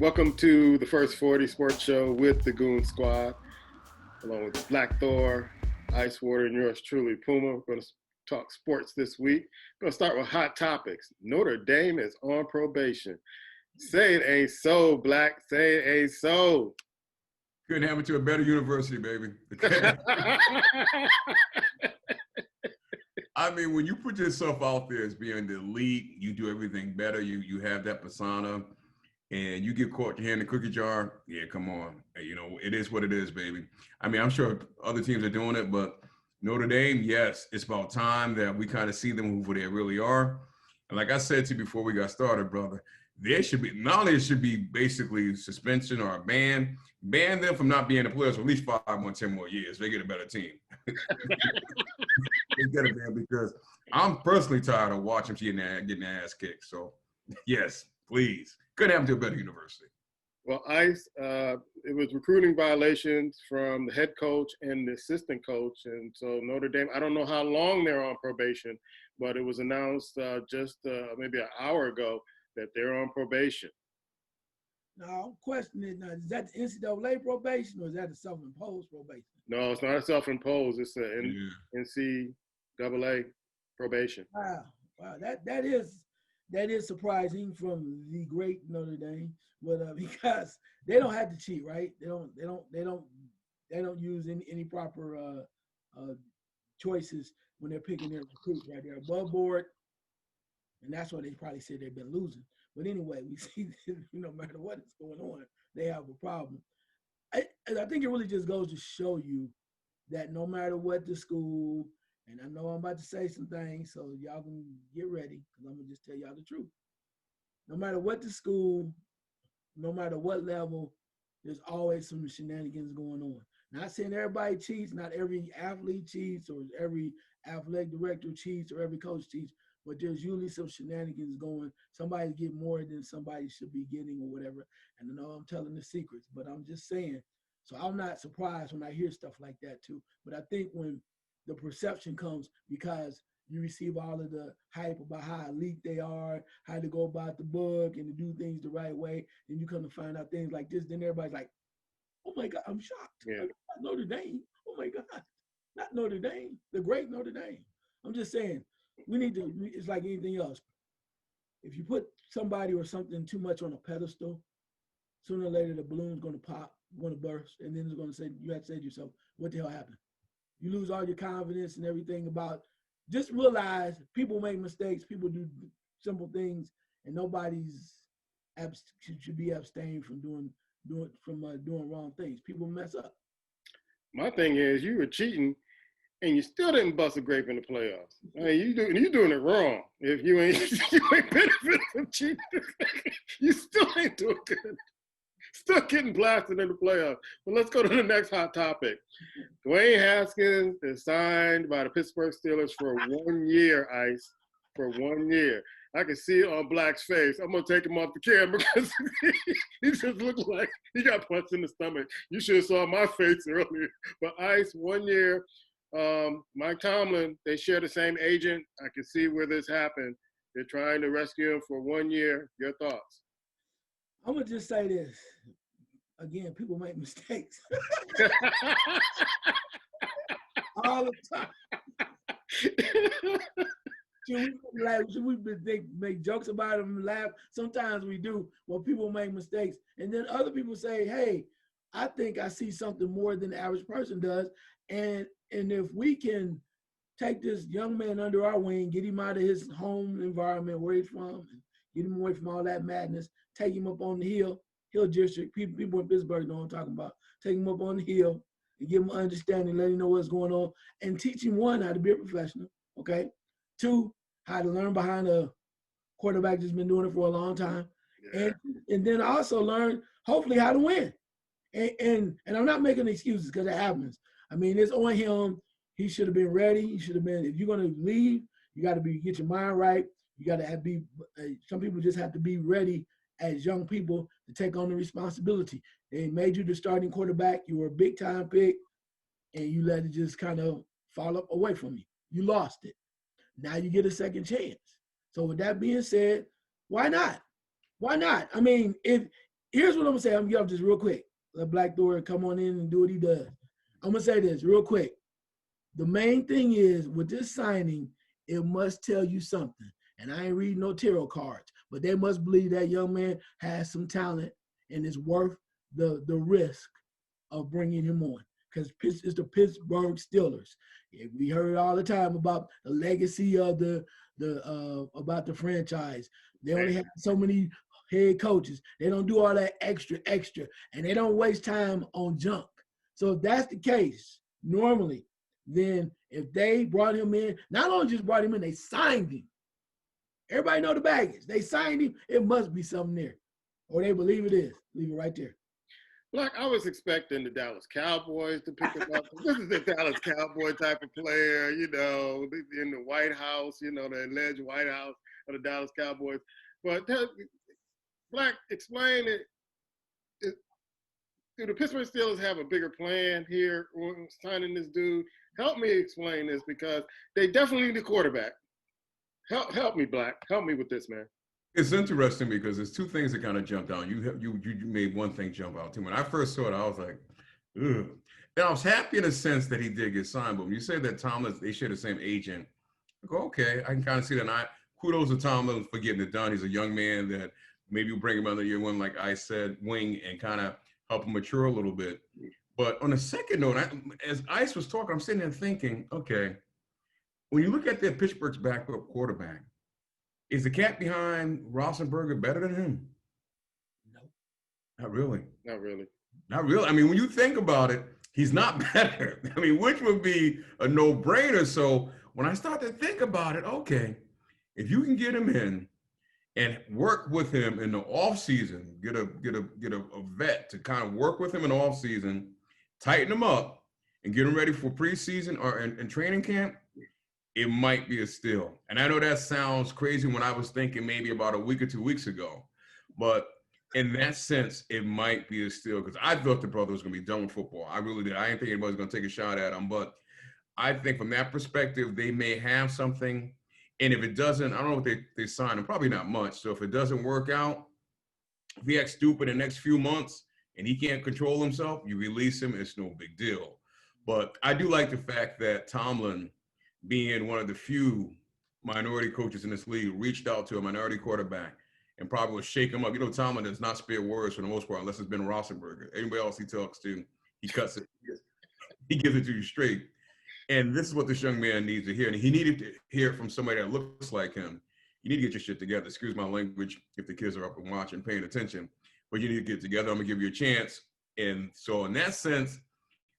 Welcome to the First 40 Sports Show with the Goon Squad, along with Black Thor, Ice Water, and yours truly, Puma. We're going to talk sports this week. We're going to start with hot topics. Notre Dame is on probation. Say it ain't so, Black. Say it ain't so. Couldn't happen to a better university, baby. I mean, when you put yourself out there as being the elite, you do everything better. You have that persona, and you get caught your hand in the cookie jar. Yeah, come on. You know, it is what it is, baby. I mean, I'm sure other teams are doing it, but Notre Dame, yes, it's about time that we kind of see them who they really are. And like I said to you before we got started, brother, there should be, not only it should be basically suspension or a ban them from not being the players for at least 5 more, 10 more years. They get a better team. They get a ban because I'm personally tired of watching them getting their ass kicked. So, yes, please. Couldn't happen to a better university. Well, Ice, it was recruiting violations from the head coach and the assistant coach. And so Notre Dame, I don't know how long they're on probation, but it was announced just maybe an hour ago that they're on probation. Now, I'm questioning, is that the NCAA probation or is that a self-imposed probation? No, it's not a self-imposed. It's a NCAA probation. Wow, that is surprising from the great Notre Dame, but because they don't have to cheat, right? They don't use any proper choices when they're picking their recruits, right? They're above board, and that's why they probably said they've been losing. But anyway, we see that no matter what is going on, they have a problem. I think it really just goes to show you that no matter what the school, and I know I'm about to say some things, so y'all can get ready, because I'm going to just tell y'all the truth. No matter what the school, no matter what level, there's always some shenanigans going on. Not saying everybody cheats, not every athlete cheats, or every athletic director cheats, or every coach cheats, but there's usually some shenanigans going. Somebody get more than somebody should be getting or whatever. And I know I'm telling the secrets, but I'm just saying. So I'm not surprised when I hear stuff like that too. But I think when the perception comes because you receive all of the hype about how elite they are, how to go about the book and to do things the right way, and you come to find out things like this, then everybody's like, oh my God, I'm shocked. Yeah. Like, not Notre Dame. Oh my God. Not Notre Dame. The great Notre Dame. I'm just saying, we need to, it's like anything else. If you put somebody or something too much on a pedestal, sooner or later the balloon's going to pop, going to burst, and then it's going to say, you have to say to yourself, what the hell happened? You lose all your confidence and everything about, just realize people make mistakes, people do simple things, and nobody's should be abstained from doing wrong things. People mess up. My thing is, you were cheating and you still didn't bust a grape in the playoffs. I mean, you're doing it wrong. If you ain't benefiting from cheating, you still ain't doing good. Still getting blasted in the playoffs. But let's go to the next hot topic. Dwayne Haskins is signed by the Pittsburgh Steelers for 1 year, Ice. For 1 year. I can see it on Black's face. I'm going to take him off the camera because he just looked like he got punched in the stomach. You should have saw my face earlier. But Ice, 1 year. Mike Tomlin, they share the same agent. I can see where this happened. They're trying to rescue him for 1 year. Your thoughts? I'm going to just say this. Again, people make mistakes. All the time. Should we make jokes about them, laugh? Sometimes we do. Well, people make mistakes. And then other people say, hey, I think I see something more than the average person does. And if we can take this young man under our wing, get him out of his home environment where he's from, get him away from all that madness, take him up on the hill district. People in Pittsburgh know what I'm talking about. Take him up on the hill and give him understanding, let him know what's going on, and teach him, one, how to be a professional, okay? Two, how to learn behind a quarterback that's been doing it for a long time. Yeah. And then also learn, hopefully, how to win. And I'm not making excuses because it happens. I mean, it's on him. He should have been ready. He should have been, if you're going to leave, you got to get your mind right. You got to be, some people just have to be ready as young people to take on the responsibility. They made you the starting quarterback. You were a big time pick and you let it just kind of fall up away from you. You lost it. Now you get a second chance. So with that being said, why not? Why not? I mean, if here's what I'm gonna say. I'm gonna get off this real quick. Let Black Thor come on in and do what he does. I'm gonna say this real quick. The main thing is with this signing, it must tell you something. And I ain't reading no tarot cards, but they must believe that young man has some talent and is worth the risk of bringing him on. Because it's the Pittsburgh Steelers. We heard all the time about the legacy of about the franchise. They only have so many head coaches. They don't do all that extra, and they don't waste time on junk. So if that's the case, normally, then if they brought him in, not only just brought him in, they signed him. Everybody know the baggage. They signed him. It must be something there. Or they believe it is. Leave it right there. Like, I was expecting the Dallas Cowboys to pick him up. This is the Dallas Cowboy type of player, in the White House, the alleged White House of the Dallas Cowboys. But Black, explain it. Do the Pittsburgh Steelers have a bigger plan here signing this dude? Help me explain this, because they definitely need a quarterback. Help me, Black. Help me with this, man. It's interesting because there's two things that kind of jumped out. You made one thing jump out too. When I first saw it, I was like, ugh. And I was happy in a sense that he did get signed. But when you say that Tomlin, they share the same agent, I go, okay, I can kind of see that. Kudos to Tomlin for getting it done. He's a young man that maybe you bring him under year one, like I said, wing, and kind of help him mature a little bit. But on a second note, as Ice was talking, I'm sitting there thinking, okay, when you look at that Pittsburgh's backup quarterback, is the cat behind Roethlisberger better than him? No. Not really. Not really. Not really. I mean, when you think about it, he's not better. I mean, which would be a no-brainer. So when I start to think about it, okay, if you can get him in and work with him in the offseason, get a vet to kind of work with him in the offseason, tighten him up, and get him ready for preseason or in training camp, it might be a steal. And I know that sounds crazy when I was thinking maybe about a week or 2 weeks ago. But in that sense, it might be a steal, because I thought the brother was going to be done with football. I really did. I didn't think anybody was going to take a shot at him. But I think from that perspective, they may have something. And if it doesn't, I don't know what they sign him, probably not much. So if it doesn't work out, if he acts stupid in the next few months and he can't control himself, you release him, it's no big deal. But I do like the fact that Tomlin, being one of the few minority coaches in this league, reached out to a minority quarterback and probably will shake him up. Tomlin does not spare words for the most part, unless it's been Roethlisberger. Anybody else he talks to, he cuts it. He gives it to you straight. And this is what this young man needs to hear. And he needed to hear it from somebody that looks like him. You need to get your shit together. Excuse my language if the kids are up and watching, paying attention. But you need to get together. I'm going to give you a chance. And so in that sense,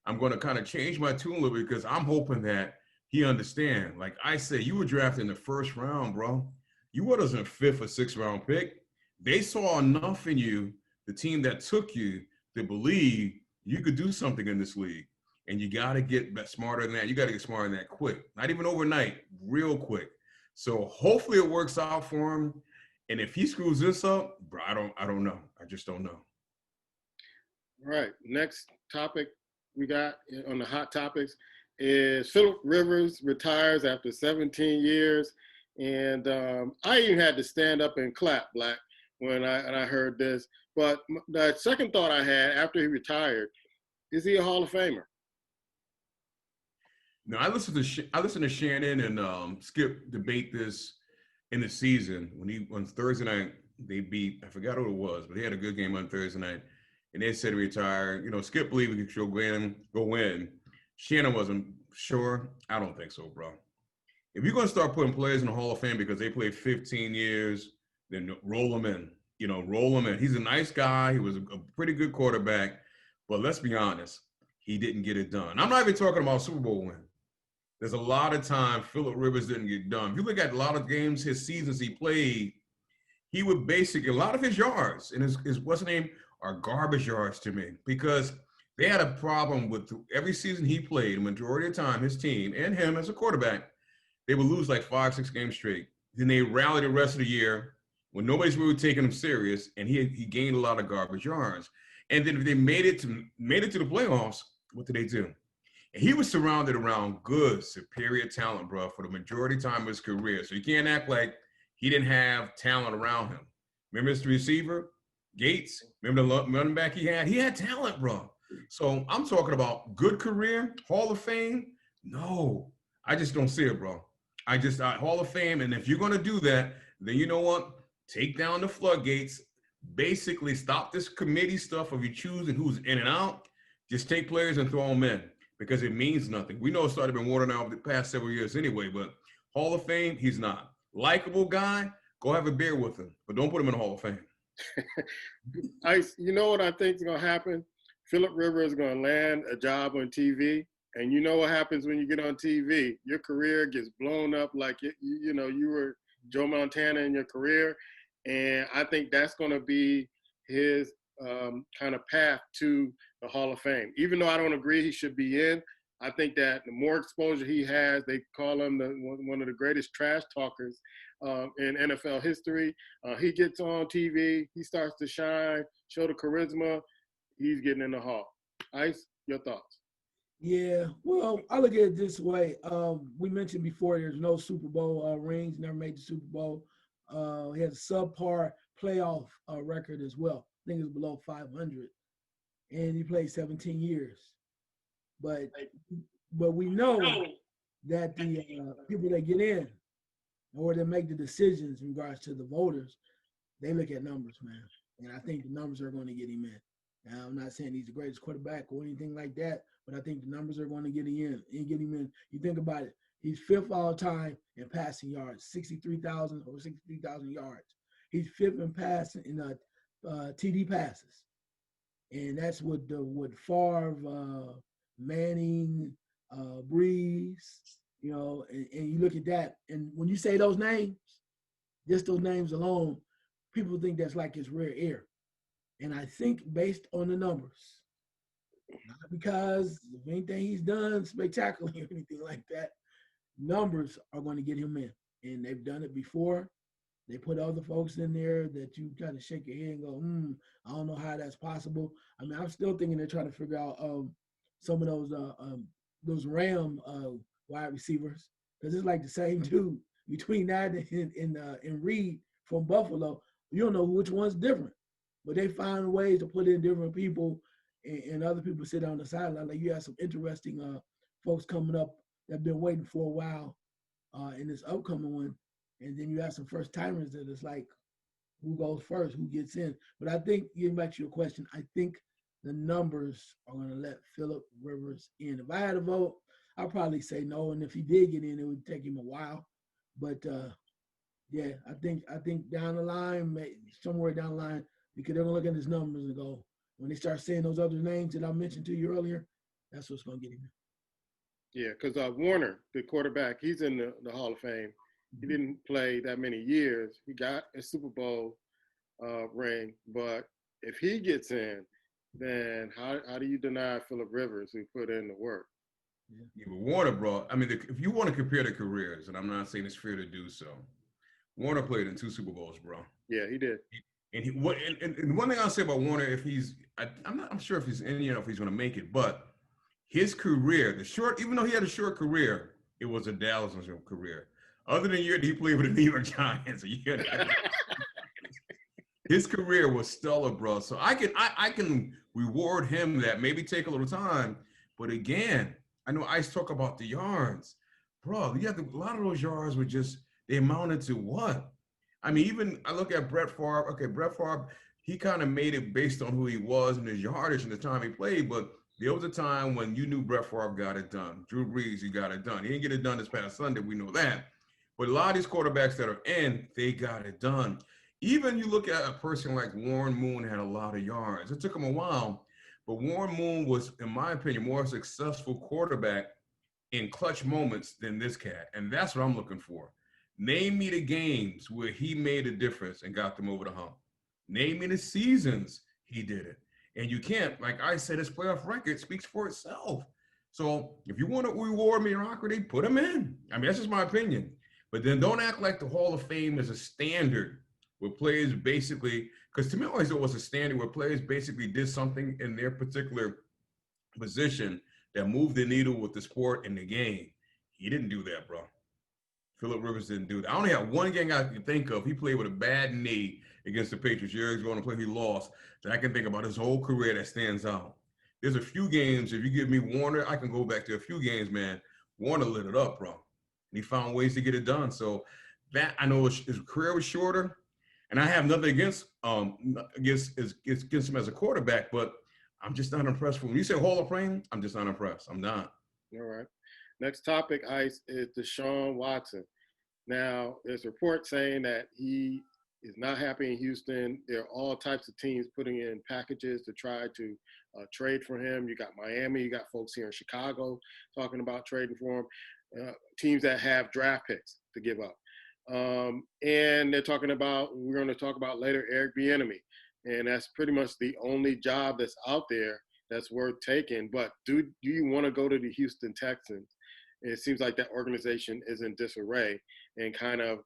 I'm going to kind of change my tune a little bit, because I'm hoping that he understand. Like I say, you were drafted in the first round, bro. You wasn't a 5th or 6th round pick. They saw enough in you, the team that took you, to believe you could do something in this league. And you got to get smarter than that. You got to get smarter than that quick. Not even overnight, real quick. So hopefully it works out for him. And if he screws this up, bro, I don't know. I just don't know. All right. Next topic we got on the hot topics is Phillip Rivers retires after 17 years. And I even had to stand up and clap, Black, when I heard this. But the second thought I had after he retired, is he a Hall of Famer? No, I listened to Shannon and Skip debate this in the season on Thursday night. They beat, I forgot who it was, but they had a good game on Thursday night, and they said to retire. Skip believed he could go win. Shannon wasn't sure. I don't think so, bro. If you're going to start putting players in the Hall of Fame because they played 15 years, then roll them in. Roll him in. He's a nice guy. He was a pretty good quarterback, but let's be honest, he didn't get it done. I'm not even talking about Super Bowl win. There's a lot of time Phillip Rivers didn't get done. If you look at a lot of games, his seasons he played, he would basically, a lot of his yards and his what's the name are garbage yards to me, because they had a problem with every season he played, the majority of the time, his team and him as a quarterback, they would lose like 5-6 games straight. Then they rallied the rest of the year when nobody's really taking him serious, and he gained a lot of garbage yards. And then if they made it to the playoffs, what did they do? And he was surrounded around good, superior talent, bro, for the majority time of his career. So you can't act like he didn't have talent around him. Remember his receiver? Gates, remember the running back he had? He had talent, bro. So I'm talking about good career, Hall of Fame. No, I just don't see it, bro. Hall of Fame. And if you're going to do that, then you know what? Take down the floodgates. Basically, stop this committee stuff of you choosing who's in and out. Just take players and throw them in because it means nothing. We know it's started been watered down the past several years anyway, but Hall of Fame, he's not. Likeable guy, go have a beer with him, but don't put him in the Hall of Fame. You know what I think is going to happen? Philip Rivers is going to land a job on TV. And you know what happens when you get on TV? Your career gets blown up like, you were Joe Montana in your career. And I think that's going to be his kind of path to the Hall of Fame. Even though I don't agree he should be in, I think that the more exposure he has, they call him one of the greatest trash talkers in NFL history. He gets on TV, he starts to shine, show the charisma, he's getting in the Hall. Ice, your thoughts? Yeah, well, I look at it this way. We mentioned before there's no Super Bowl rings, never made the Super Bowl. He has a subpar playoff record as well. I think it's below 500. And he played 17 years. But we know that the people that get in or that make the decisions in regards to the voters, they look at numbers, man. And I think the numbers are going to get him in. Now, I'm not saying he's the greatest quarterback or anything like that, but I think the numbers are going to get him in. You think about it. He's fifth all time in passing yards, 63,000 yards. He's fifth in passing in TD passes. And that's with Favre, Manning, Breeze, and you look at that. And when you say those names, just those names alone, people think that's like his rare air. And I think based on the numbers, not because of anything he's done spectacularly or anything like that, numbers are going to get him in. And they've done it before. They put other folks in there that you kind of shake your head and go, I don't know how that's possible. I mean, I'm still thinking they're trying to figure out some of those Ram wide receivers, because it's like the same dude between that and Reed from Buffalo. You don't know which one's different, but they find ways to put in different people, and other people sit on the sideline. Like you have some interesting folks coming up that have been waiting for a while in this upcoming one. And then you have some first timers that it's like, who goes first, who gets in. But I think, getting back to your question, I think the numbers are going to let Philip Rivers in. If I had a vote, I'd probably say no. And if he did get in, it would take him a while. But yeah, I think down the line, somewhere down the line, because they're going to look at his numbers and go, when they start saying those other names that I mentioned to you earlier, that's what's going to get him in. Yeah, because Warner, the quarterback, he's in the Hall of Fame. He didn't play that many years. He got a Super Bowl ring, but if he gets in, then how do you deny Philip Rivers who put in the work? Yeah, but Warner, bro, I mean, if you want to compare the careers, and I'm not saying it's fair to do so, Warner played in 2 Super Bowls, bro. Yeah, he did. And one thing I'll say about Warner, I'm sure if he's in, if he's going to make it, but his career, even though he had a short career, it was a Dallas career. Other than year that he played with the New York Giants, his career was stellar, bro. So I can reward him that, maybe take a little time. But again, I know Ice talk about the yards. Bro, a lot of those yards were they amounted to what? I mean, even I look at Brett Favre. Okay, Brett Favre, he kind of made it based on who he was and his yardage and the time he played. But there was a time when you knew Brett Favre got it done. Drew Brees, he got it done. He didn't get it done this past Sunday. We know that. But a lot of these quarterbacks that are in, they got it done. Even you look at a person like Warren Moon had a lot of yards. It took him a while, but Warren Moon was, in my opinion, more successful quarterback in clutch moments than this cat. And that's what I'm looking for. Name me the games where he made a difference and got them over the hump. Name me the seasons he did it. And you can't, like I said, his playoff record speaks for itself. So if you want to reward mediocrity, put him in. I mean, that's just my opinion. But then don't act like the Hall of Fame is a standard where players basically, because to me, always it was a standard where players basically did something in their particular position that moved the needle with the sport and the game. He didn't do that, bro. Phillip Rivers didn't do that. I only have one game I can think of. He played with a bad knee against the Patriots years ago in a play he lost that I can think about his whole career that stands out. There's a few games, if you give me Warner, I can go back to a few games, man. Warner lit it up, bro. And he found ways to get it done. So that, I know his career was shorter, and I have nothing against him as a quarterback, but I'm just not impressed with him. You say Hall of Fame, I'm just not impressed. I'm not. All right. Next topic, Ice, is Deshaun Watson. Now, there's reports saying that he is not happy in Houston. There are all types of teams putting in packages to try to trade for him. You got Miami, you got folks here in Chicago talking about trading for him, teams that have draft picks to give up. And they're talking about, we're going to talk about later, Eric Bieniemy. And that's pretty much the only job that's out there that's worth taking. But do you want to go to the Houston Texans? It seems like that organization is in disarray and kind of,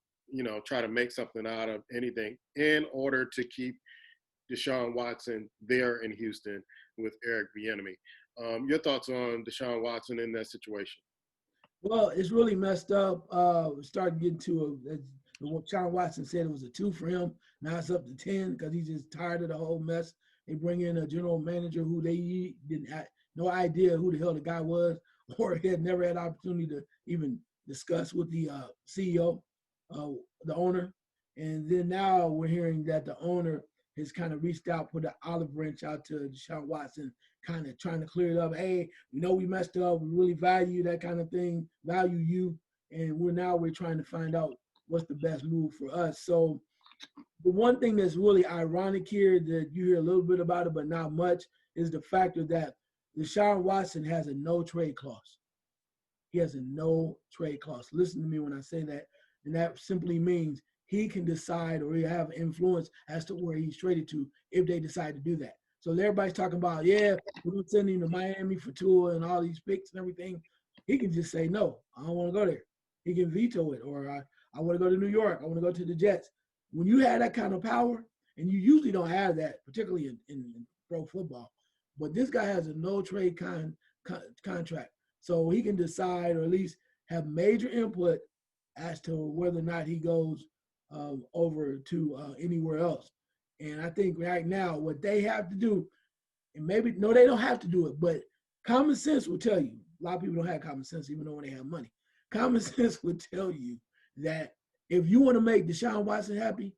try to make something out of anything in order to keep Deshaun Watson there in Houston with Eric Bieniemy. Your thoughts on Deshaun Watson in that situation? Well, it's really messed up. Starting getting to what Sean Watson said, it was a 2 for him. Now it's up to 10 because he's just tired of the whole mess. They bring in a general manager who they didn't have no idea who the hell the guy was, or he had never had opportunity to even discuss with the CEO, the owner. And then now we're hearing that the owner has kind of reached out, put an olive branch out to Deshaun Watson, kind of trying to clear it up. Hey, we messed up. We really value that kind of thing, value you. And we're trying to find out what's the best move for us. So the one thing that's really ironic here that you hear a little bit about it, but not much, is the factor that Deshaun Watson has a no trade clause. He has a no trade clause. Listen to me when I say that. And that simply means he can decide or he have influence as to where he's traded to if they decide to do that. So everybody's talking about, we're going to send him to Miami for Tua and all these picks and everything. He can just say, no, I don't want to go there. He can veto it. Or I want to go to New York. I want to go to the Jets. When you have that kind of power, and you usually don't have that, particularly in pro football, but this guy has a no trade contract. So he can decide or at least have major input as to whether or not he goes over to anywhere else. And I think right now what they have to do, and they don't have to do it, but common sense will tell you, a lot of people don't have common sense even though when they have money. Common sense would tell you that if you want to make Deshaun Watson happy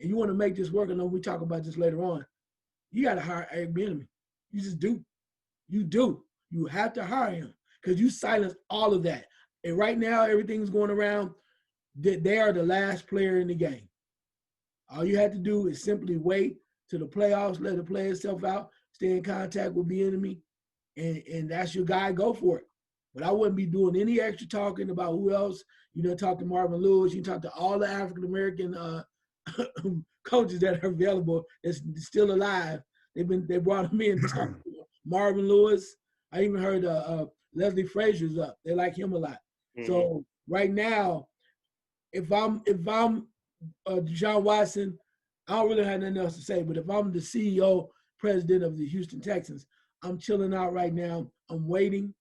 and you want to make this work, and we talk about this later on, you got to hire Eric Bieniemy. You just do. You do. You have to hire him because you silence all of that. And right now, everything's going around that they are the last player in the game. All you have to do is simply wait till the playoffs, let it play itself out, stay in contact with Bieniemy, and that's your guy, go for it. But I wouldn't be doing any extra talking about who else. Talk to Marvin Lewis. You talk to all the African-American coaches that are available that's still alive. They brought them in. Marvin Lewis. I even heard Leslie Frazier's up. They like him a lot. Mm-hmm. So right now, if I'm Deshaun Watson, I don't really have nothing else to say. But if I'm the CEO, president of the Houston Texans, I'm chilling out right now. I'm waiting,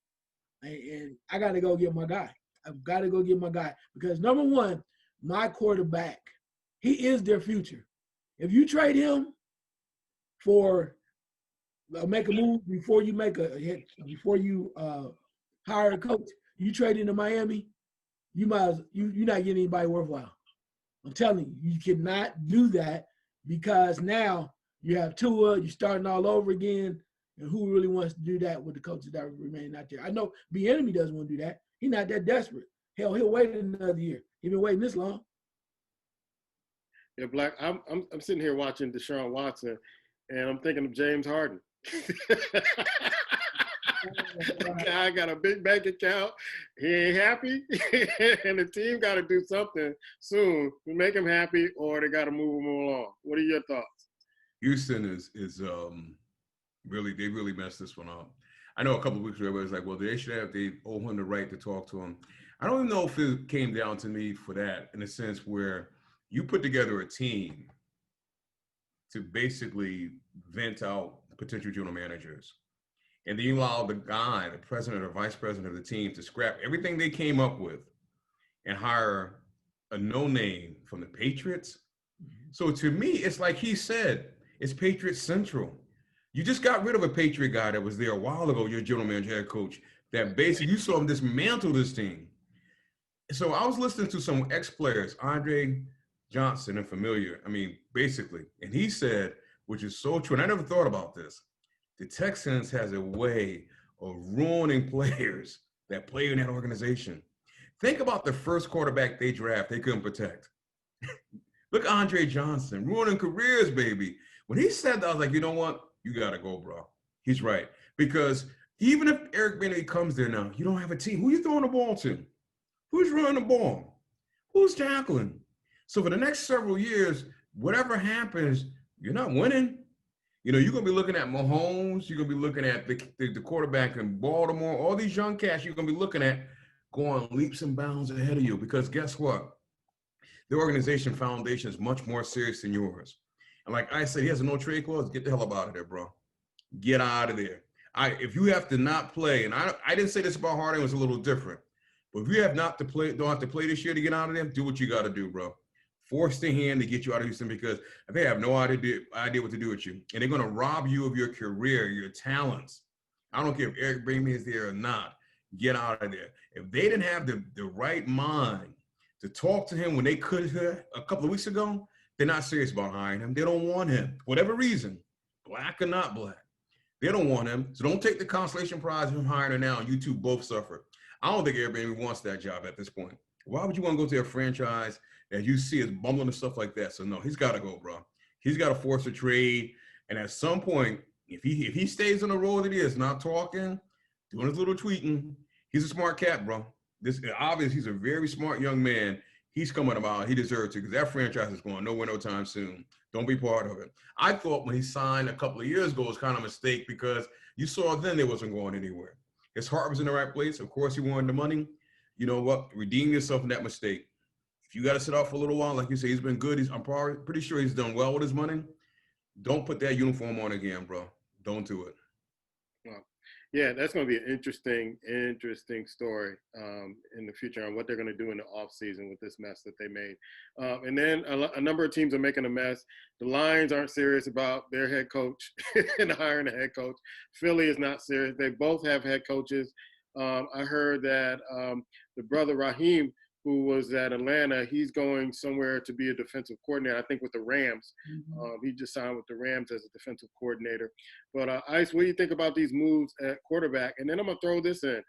and I got to go get my guy. I've got to go get my guy because number one, my quarterback, he is their future. If you trade him for make a move before you make a hit, before you hire a coach, you trade into Miami, you're not getting anybody worthwhile. I'm telling you, you cannot do that because now you have Tua, you're starting all over again, and who really wants to do that with the coaches that remain out there? I know Bieniemy doesn't want to do that. He's not that desperate. Hell, he'll wait another year. He's been waiting this long. Yeah, Black. I'm sitting here watching Deshaun Watson, and I'm thinking of James Harden. The guy got a big bank account. He ain't happy, and the team got to do something soon to make him happy, or they got to move him along. What are your thoughts? Houston is really messed this one up. I know a couple of weeks ago, everybody was like, well, they owe him the right to talk to him. I don't even know if it came down to me for that in a sense where you put together a team to basically vent out potential general managers. And then you allow the guy, the president or vice president of the team, to scrap everything they came up with and hire a no-name from the Patriots. So to me, it's like he said, it's Patriot Central. You just got rid of a Patriot guy that was there a while ago, your general manager, head coach, that basically you saw him dismantle this team. So I was listening to some ex-players, Andre Johnson and Familiar, I mean, basically, and he said, which is so true, and I never thought about this, the Texans has a way of ruining players that play in that organization. Think about the first quarterback they draft, they couldn't protect. Look, Andre Johnson, ruining careers, baby. When he said that, I was like, you know what? You got to go, bro. He's right. Because even if Eric Bieniemy comes there now, you don't have a team. Who are you throwing the ball to? Who's running the ball? Who's tackling? So for the next several years, whatever happens, you're not winning. You know, you're going to be looking at Mahomes. You're going to be looking at the quarterback in Baltimore. All these young cats you're going to be looking at going leaps and bounds ahead of you. Because guess what? The organization foundation is much more serious than yours. And like I said, he has a no trade clause. Get the hell up out of there, bro. Get out of there. If you have to not play, and I didn't say this about Harding, it was a little different. But if you have not to play, don't have to play this year to get out of there, do what you got to do, bro. Force the hand to get you out of Houston because they have no idea what to do with you. And they're going to rob you of your career, your talents. I don't care if Eric Bieniemy is there or not. Get out of there. If they didn't have the right mind to talk to him when they could have a couple of weeks ago, they're not serious about hiring him. They don't want him. Whatever reason, black or not black. They don't want him. So don't take the consolation prize of him hiring him now and you two both suffer. I don't think Eric Bieniemy wants that job at this point. Why would you want to go to a franchise that you see is bumbling and stuff like that? So no, he's got to go, bro. He's got to force a trade. And at some point, if he stays on the road that he is, not talking, doing his little tweeting, he's a smart cat, bro. This obviously he's a very smart young man. He's coming about. He deserves to because that franchise is going nowhere no time soon. Don't be part of it. I thought when he signed a couple of years ago it was kind of a mistake because you saw then they wasn't going anywhere. His heart was in the right place. Of course, he wanted the money. You know what? Redeem yourself from that mistake. If you got to sit out for a little while, like you say, he's been good. I'm pretty sure he's done well with his money. Don't put that uniform on again, bro. Don't do it. Well, yeah, that's going to be an interesting story in the future on what they're going to do in the offseason with this mess that they made. And then a number of teams are making a mess. The Lions aren't serious about their head coach and hiring a head coach. Philly is not serious. They both have head coaches. I heard that the brother Raheem, who was at Atlanta, he's going somewhere to be a defensive coordinator, I think with the Rams. He just signed with the Rams as a defensive coordinator. But Ice, what do you think about these moves at quarterback? And then I'm going to throw this in.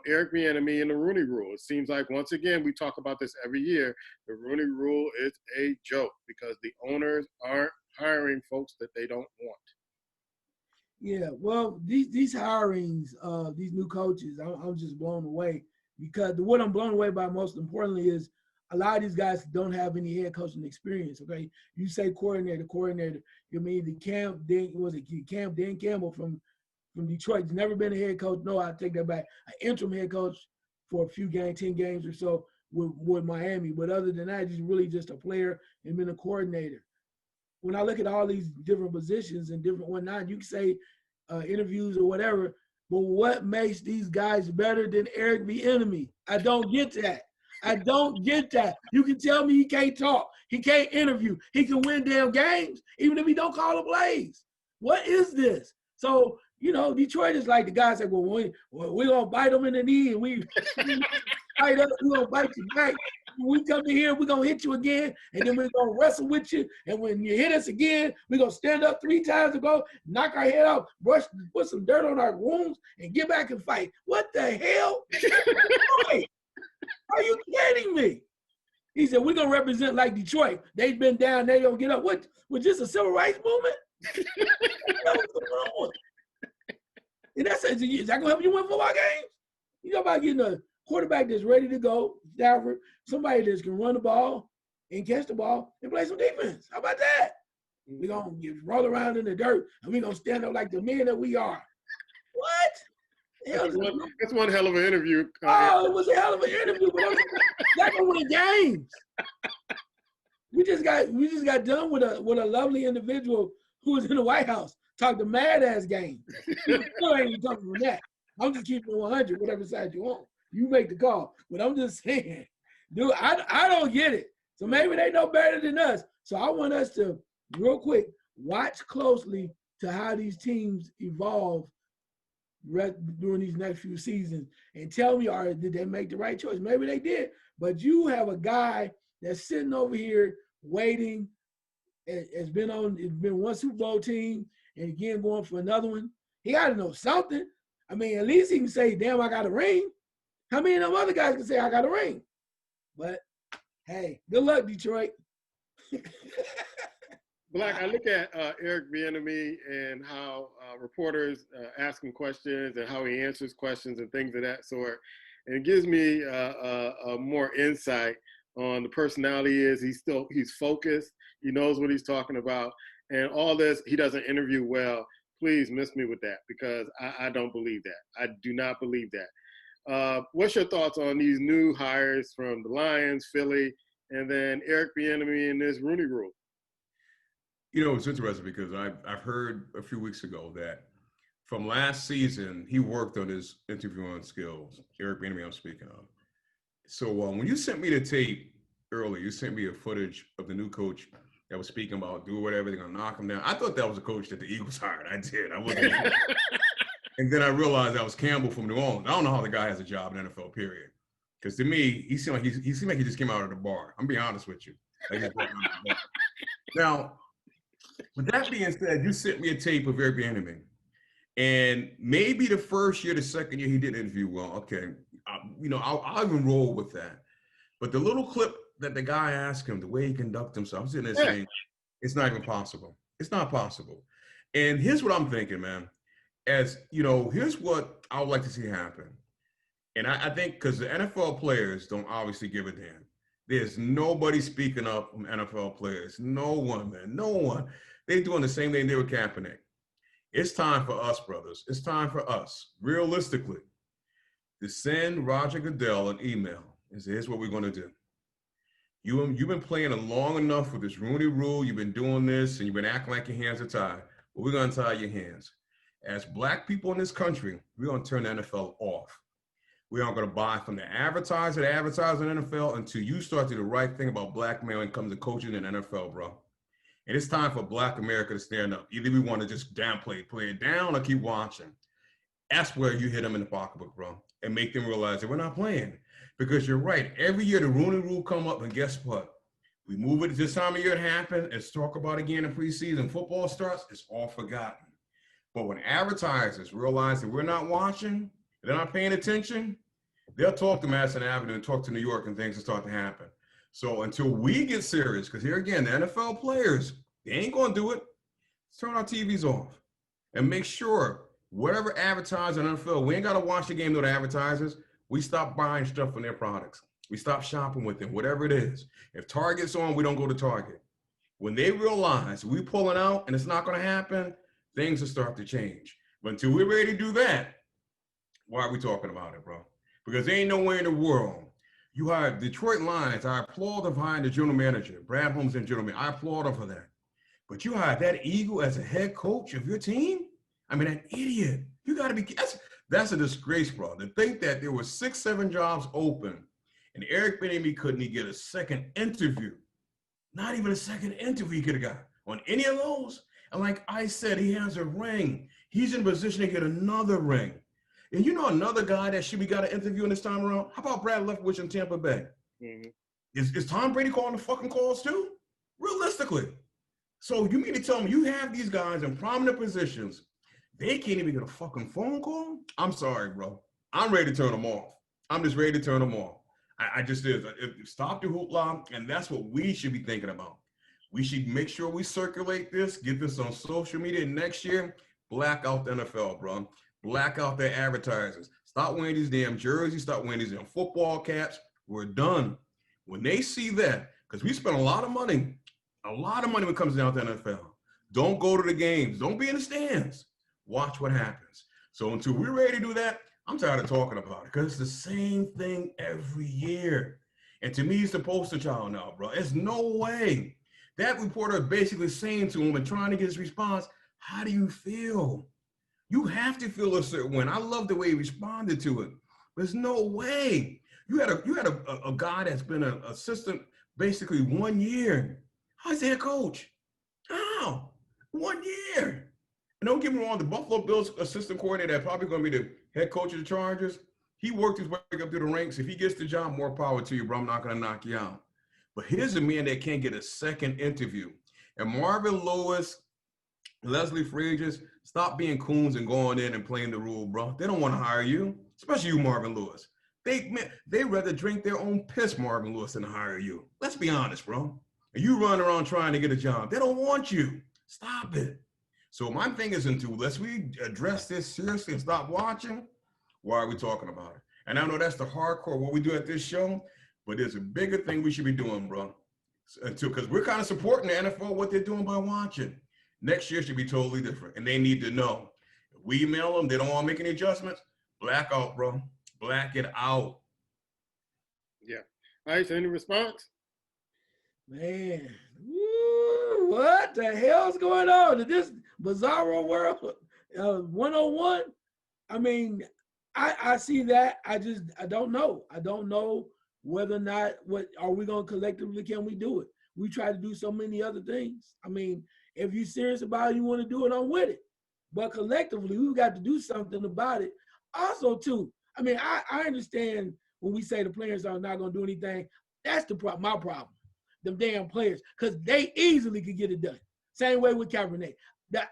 Eric Bieniemy and the Rooney Rule. It seems like, once again, we talk about this every year. The Rooney Rule is a joke because the owners aren't hiring folks that they don't want. Yeah, well, these hirings, these new coaches, I'm just blown away because what I'm blown away by most importantly is a lot of these guys don't have any head coaching experience. Okay, you say coordinator. You mean the Cam Dan Campbell from Detroit? He's never been a head coach. No, I take that back. An interim head coach for a few games, 10 games or so with Miami. But other than that, he's really just a player and been a coordinator. When I look at all these different positions and different whatnot, you can say interviews or whatever, but what makes these guys better than Eric Bieniemy? I don't get that. I don't get that. You can tell me he can't talk. He can't interview. He can win damn games, even if he don't call the plays. What is this? So, you know, Detroit is like the guys that, well, we're going to bite them in the knee and we bite us, we're going to bite you back. When we come to here, we're going to hit you again, and then we're going to wrestle with you. And when you hit us again, we're going to stand up 3 times to go, knock our head out, put some dirt on our wounds, and get back and fight. What the hell? Are you kidding me? He said, we're going to represent like Detroit. They've been down, they don't get up. What, was this a civil rights movement? What's going on? And is that going to help you win football games? You know about getting a quarterback that's ready to go, Stafford, somebody that can run the ball and catch the ball and play some defense. How about that? We're going to roll around in the dirt and we're going to stand up like the men that we are. What? That's one hell of an interview. Oh, it was a hell of an interview, but that's going to win games. We just got done with a lovely individual who was in the White House, talked a mad ass game. You ain't even talking from that. I'm just keeping it 100, whatever side you want. You make the call. But I'm just saying, Dude, I don't get it. So maybe they know better than us. So I want us to, real quick, watch closely to how these teams evolve during these next few seasons and tell me, all right, did they make the right choice? Maybe they did. But you have a guy that's sitting over here waiting. It's been one Super Bowl team and again going for another one. He got to know something. I mean, at least he can say, damn, I got a ring. How many of them other guys can say I got a ring? But hey, good luck, Detroit. Black, I look at Eric Bieniemy and how reporters ask him questions and how he answers questions and things of that sort. And it gives me more insight on the personality he is. He's focused. He knows what he's talking about. And all this, he doesn't interview well. Please miss me with that because I don't believe that. I do not believe that. What's your thoughts on these new hires from the Lions, Philly, and then Eric Bieniemy and this Rooney Rule? You know, it's interesting because I've heard a few weeks ago that from last season, he worked on his interviewing skills. Eric Bieniemy, I'm speaking of. So when you sent me the tape earlier, you sent me a footage of the new coach that was speaking about do whatever, they're going to knock him down. I thought that was a coach that the Eagles hired. I did. I wasn't. And then I realized that was Campbell from New Orleans. I don't know how the guy has a job in the NFL, period. Because to me, he seemed like he just came out of the bar. I'm being honest with you. Like now, with that being said, you sent me a tape of Eric Bieniemy, and maybe the first year, the second year, he didn't interview well. Okay, I'll even roll with that. But the little clip that the guy asked him, the way he conducted himself, I'm sitting there saying, it's not even possible. It's not possible. And here's what I'm thinking, man. As you know, here's what I would like to see happen. And I think because the NFL players don't obviously give a damn. There's nobody speaking up from NFL players. No one, man. No one. They're doing the same thing they were with Kaepernick. It's time for us, brothers. It's time for us, realistically, to send Roger Goodell an email and say, here's what we're going to do. You've been playing long enough with this Rooney Rule. You've been doing this, and you've been acting like your hands are tied. But we're going to tie your hands. As Black people in this country, we're going to turn the NFL off. We aren't going to buy from the advertiser in the NFL until you start to do the right thing about Black men when it comes to coaching in the NFL, bro. And it's time for Black America to stand up. Either we want to just play it down, or keep watching. That's where you hit them in the pocketbook, bro, and make them realize that we're not playing. Because you're right. Every year the Rooney Rule come up, and guess what? We move it this time of year it happens. Let's talk about it again in preseason. Football starts, it's all forgotten. But when advertisers realize that we're not watching, they're not paying attention, they'll talk to Madison Avenue and talk to New York, and things will start to happen. So until we get serious, because here again, the NFL players, they ain't going to do it. Let's turn our TVs off and make sure whatever advertiser in the NFL, we ain't got to watch the game with the advertisers. We stop buying stuff from their products. We stop shopping with them, whatever it is. If Target's on, we don't go to Target. When they realize we pulling out and it's not going to happen, things will start to change. But until we're ready to do that, why are we talking about it, bro? Because there ain't nowhere in the world. You have Detroit Lions. I applaud them behind the general manager, Brad Holmes and general manager. I applaud them for that. But you have that Eagle as a head coach of your team? I mean, an idiot. You got to be, that's a disgrace, bro. To think that there were 6, 7 jobs open and Eric Bieniemy couldn't even get a second interview. Not even a second interview he could have got on any of those. And like I said, he has a ring. He's in a position to get another ring. And you know another guy that should be got an interview in this time around? How about Brad Leftwich in Tampa Bay? Mm-hmm. Is Tom Brady calling the fucking calls too? Realistically. So you mean to tell me you have these guys in prominent positions, they can't even get a fucking phone call? I'm sorry, bro. I'm ready to turn them off. I'm just ready to turn them off. I just is. Stop the hoopla, and that's what we should be thinking about. We should make sure we circulate this, get this on social media, and next year, black out the NFL, bro. Black out their advertisers. Stop wearing these damn jerseys. Stop wearing these damn football caps. We're done. When they see that, because we spend a lot of money when it comes down to the NFL. Don't go to the games. Don't be in the stands. Watch what happens. So until we're ready to do that, I'm tired of talking about it because it's the same thing every year. And to me, it's the poster child now, bro. There's no way. That reporter is basically saying to him and trying to get his response, how do you feel? You have to feel a certain way. I love the way he responded to it. There's no way. You had a guy that's been an assistant basically 1 year. How's the head coach? How? 1 year. And don't get me wrong, the Buffalo Bills assistant coordinator that's probably going to be the head coach of the Chargers, he worked his way up through the ranks. If he gets the job, more power to you, bro. I'm not going to knock you out. But here's a man that can't get a second interview. And Marvin Lewis, Leslie Fridges, stop being coons and going in and playing the rule, bro. They don't want to hire you, especially you, Marvin Lewis. They rather drink their own piss, Marvin Lewis, than hire you. Let's be honest, bro. And you run around trying to get a job. They don't want you. Stop it. So my thing is, unless we address this seriously and stop watching, why are we talking about it? And I know that's the hardcore what we do at this show, but there's a bigger thing we should be doing, bro. Because we're kind of supporting the NFL, what they're doing by watching. Next year should be totally different, and they need to know. If we email them, they don't want to make any adjustments, black out, bro. Black it out. Yeah. All right, so any response? Man, woo, what the hell's going on in this bizarro world? 101. I mean, I see that. I don't know. I don't know whether or not what are we going to collectively, can we do it? We try to do so many other things. I mean, if you're serious about it, you want to do it, I'm with it. But collectively, we've got to do something about it. Also, too, I mean, I understand when we say the players are not going to do anything. That's my problem. Them damn players, because they easily could get it done. Same way with Kaepernick.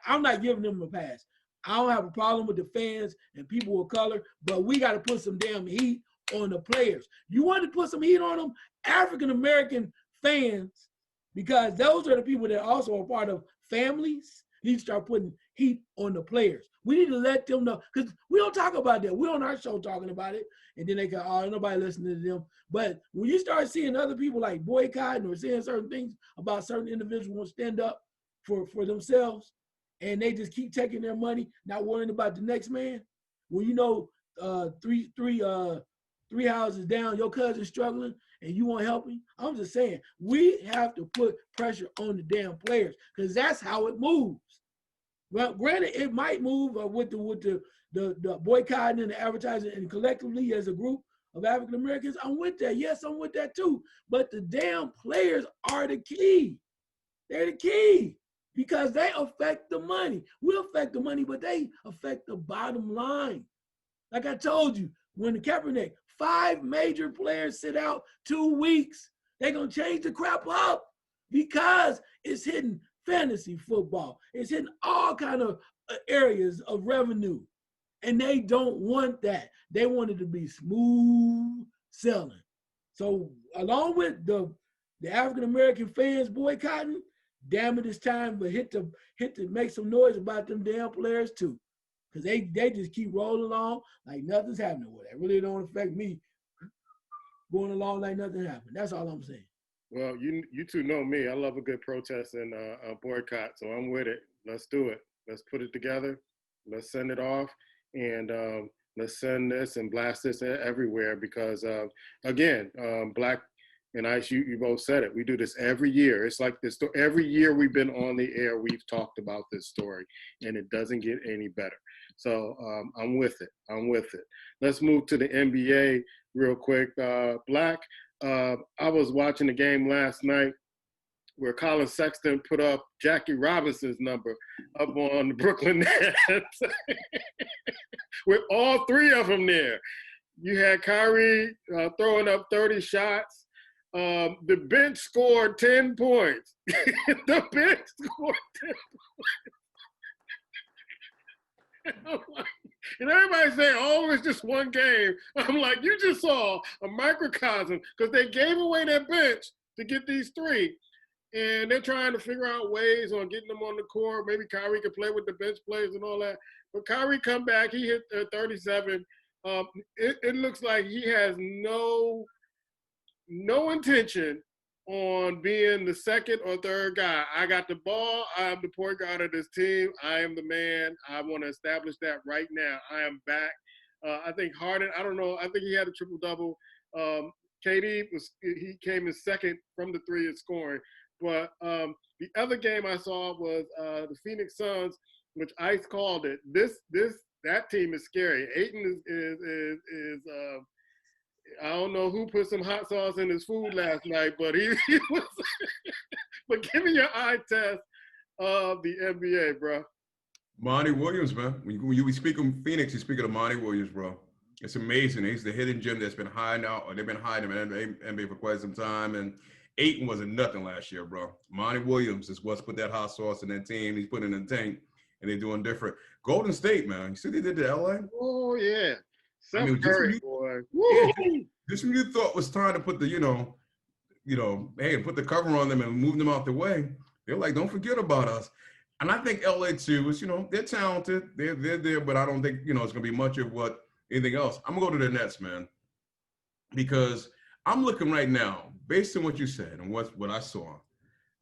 I'm not giving them a pass. I don't have a problem with the fans and people of color, but we got to put some damn heat on the players. You want to put some heat on them, African-American fans, because those are the people that also are part of families. You need to start putting heat on the players. We need to let them know, because we don't talk about that. We're on our show talking about it, and then they go, oh, nobody listening to them. But when you start seeing other people like boycotting or saying certain things about certain individuals stand up for themselves, and they just keep taking their money, not worrying about the next man. When you know three houses down, your cousin's struggling, and you want help him. I'm just saying, we have to put pressure on the damn players, because that's how it moves. Well, granted, it might move with the boycotting and the advertising, and collectively as a group of African Americans. I'm with that. Yes, I'm with that too. But the damn players are the key. They're the key, because they affect the money. We affect the money, but they affect the bottom line. Like I told you, when the Kaepernick, 5 major players sit out 2 weeks, they're going to change the crap up, because it's hitting fantasy football. It's hitting all kind of areas of revenue. And they don't want that. They want it to be smooth selling. So along with the African-American fans boycotting, damn it, it's time to hit to make some noise about them damn players too. Because they just keep rolling along like nothing's happening with it. It really don't affect me going along like nothing happened. That's all I'm saying. Well, you two know me. I love a good protest and a boycott, so I'm with it. Let's do it. Let's put it together. Let's send it off, and let's send this and blast this everywhere, because, again, Black and Ice, you both said it. We do this every year. It's like this. Every year we've been on the air, we've talked about this story, and it doesn't get any better. So I'm with it. I'm with it. Let's move to the NBA real quick. Black, I was watching the game last night where Colin Sexton put up Jackie Robinson's number up on the Brooklyn Nets with all 3 of them there. You had Kyrie throwing up 30 shots. The bench scored 10 points. The bench scored 10 points. And everybody's saying, oh, it's just one game. I'm like, you just saw a microcosm, because they gave away their bench to get these 3. And they're trying to figure out ways on getting them on the court. Maybe Kyrie could play with the bench players and all that. But Kyrie come back. He hit 37. It looks like he has no intention on being the second or third guy. I got the ball. I'm the point guard of this team. I am the man. I want to establish that right now. I am back. I think Harden, I don't know. I think he had a triple-double. KD, he came in second from the 3 in scoring. But the other game I saw was the Phoenix Suns, which Ice called it. That team is scary. Ayton I don't know who put some hot sauce in his food last night, but he was. But give me your eye test of the NBA, bro. Monty Williams, man. When you speak of Phoenix, you speak of Monty Williams, bro. It's amazing. He's the hidden gem that's been hiding out, or they've been hiding him in NBA for quite some time. And Ayton wasn't nothing last year, bro. Monty Williams is what's put that hot sauce in that team. He's putting it in the tank, and they're doing different. Golden State, man. You see what they did to LA? Oh yeah, Curry, boy. Yeah, just when you thought was time to put the, hey, put the cover on them and move them out the way, they're like, don't forget about us. And I think LA too is, they're talented, they're there, but I don't think it's gonna be much of what anything else. I'm gonna go to the Nets, man, because I'm looking right now, based on what you said and what I saw.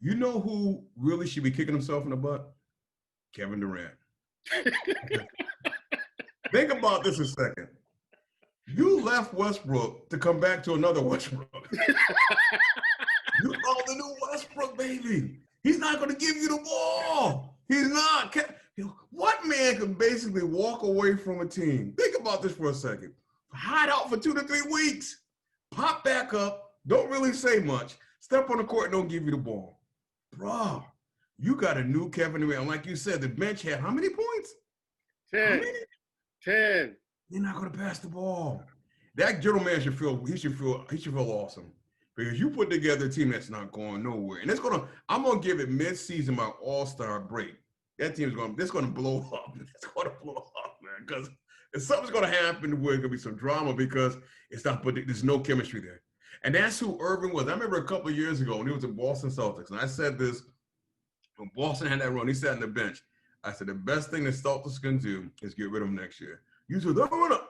You know who really should be kicking himself in the butt? Kevin Durant. Think about this a second. You left Westbrook to come back to another Westbrook. You are the new Westbrook, baby. He's not going to give you the ball. He's not. What man can basically walk away from a team? Think about this for a second. Hide out for 2 to 3 weeks. Pop back up. Don't really say much. Step on the court and don't give you the ball. Bro, you got a new Kevin Durant. Like you said, the bench had how many points? 10. 10. You're not going to pass the ball. That general man should feel awesome. Because you put together a team that's not going nowhere. And I'm going to give it mid-season my all-star break. That team's going to blow up. It's going to blow up, man. Because something's going to happen where there's going to be some drama because there's no chemistry there. And that's who Irving was. I remember a couple of years ago when he was the Boston Celtics. And I said this, when Boston had that run, he sat on the bench. I said, the best thing the Celtics can do is get rid of him next year. You said, no.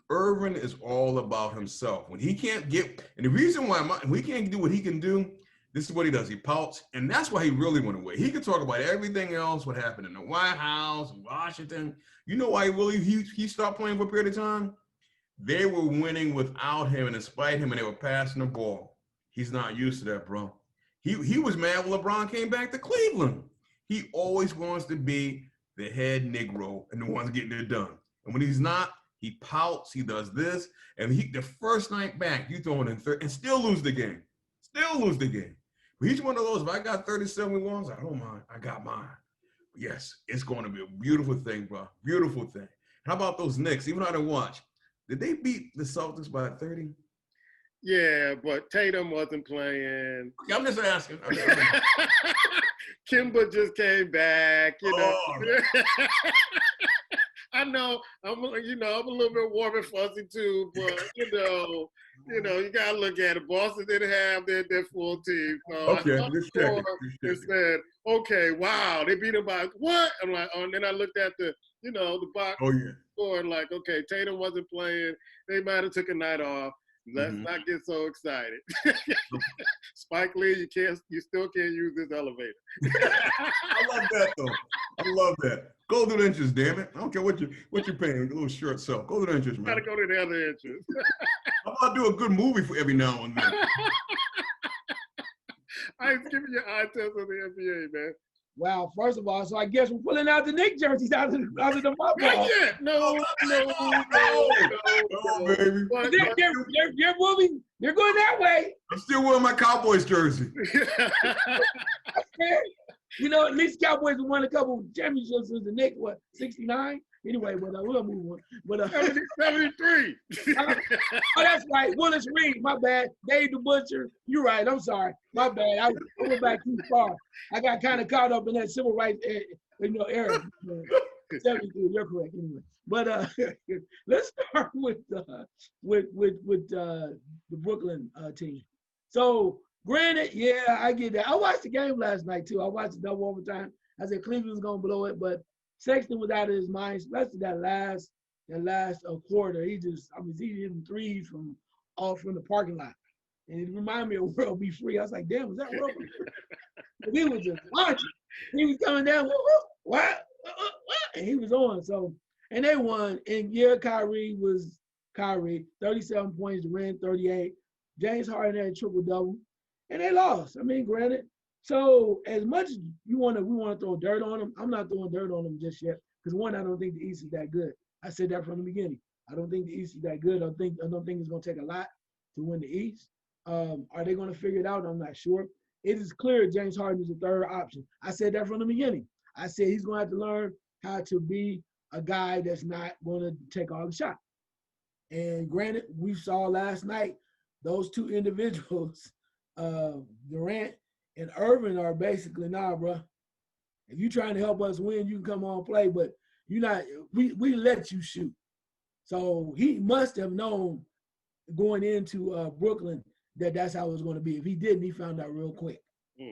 Irvin is all about himself. When he can't and the reason why we can't do what he can do, this is what he does. He pouts, and that's why he really went away. He could talk about everything else, what happened in the White House, Washington. You know why he stopped playing for a period of time? They were winning without him and despite him, and they were passing the ball. He's not used to that, bro. He was mad when LeBron came back to Cleveland. He always wants to be the head Negro and the ones getting it done. And when he's not, he pouts, he does this, and the first night back, you throw it in third and still lose the game. But he's one of those, if I got 37 ones, I don't mind. I got mine. Yes, it's going to be a beautiful thing, bro. Beautiful thing. How about those Knicks? Even though I didn't watch, did they beat the Celtics by 30? Yeah, but Tatum wasn't playing. I'm just asking. Kimba just came back, Oh. I know I'm a little bit warm and fuzzy too, but you gotta look at it. Boston didn't have their full team, so okay, I said, okay, wow, they beat them by what? I'm like, oh, and then I looked at the box score and like, okay, Tatum wasn't playing. They might have took a night off. Let's not get so excited. Spike Lee, you still can't use this elevator. I love that though. I love that. Go to the entrance, damn it. I don't care what you're paying. A little short sell. Go to the entrance, man. Gotta go to the other entrance. How about do a good movie for every now and then? I ain't giving you eye test on the NBA, man. Wow, first of all, so I guess we're pulling out the Knicks jerseys out of the mud ball. No, baby. They're moving. They're going that way. I'm still wearing my Cowboys jersey. At least Cowboys won a couple championships with the Knicks. What, 69? Anyway, but we'll move on. But 73. Oh, that's right. Willis Reed. My bad. Dave the Butcher. You're right. I'm sorry. My bad. I went back too far. I got kind of caught up in that civil rights era. 73. You're correct. Anyway, but let's start with the Brooklyn team. So, granted, yeah, I get that. I watched the game last night too. I watched the double overtime. I said Cleveland was gonna blow it, but Sexton was out of his mind, especially that last quarter. He hitting threes from the parking lot, and it reminded me of World Be Free. I was like, damn, was that World Be Free? He was just launching. He was coming down, what? And he was on. So, and they won. And yeah, Kyrie, 37 points, Durant 38. James Harden had a triple-double, and they lost. I mean, granted. So as much as we want to throw dirt on them, I'm not throwing dirt on them just yet. Because one, I don't think the East is that good. I said that from the beginning. I don't think the East is that good. I don't think it's going to take a lot to win the East. Are they going to figure it out? I'm not sure. It is clear James Harden is the third option. I said that from the beginning. I said he's going to have to learn how to be a guy that's not going to take all the shots. And granted, we saw last night those two individuals, Durant and Irvin, are basically, nah, bro. If you're trying to help us win, you can come on and play, but you're not. We let you shoot. So he must have known going into Brooklyn that that's how it was going to be. If he didn't, he found out real quick.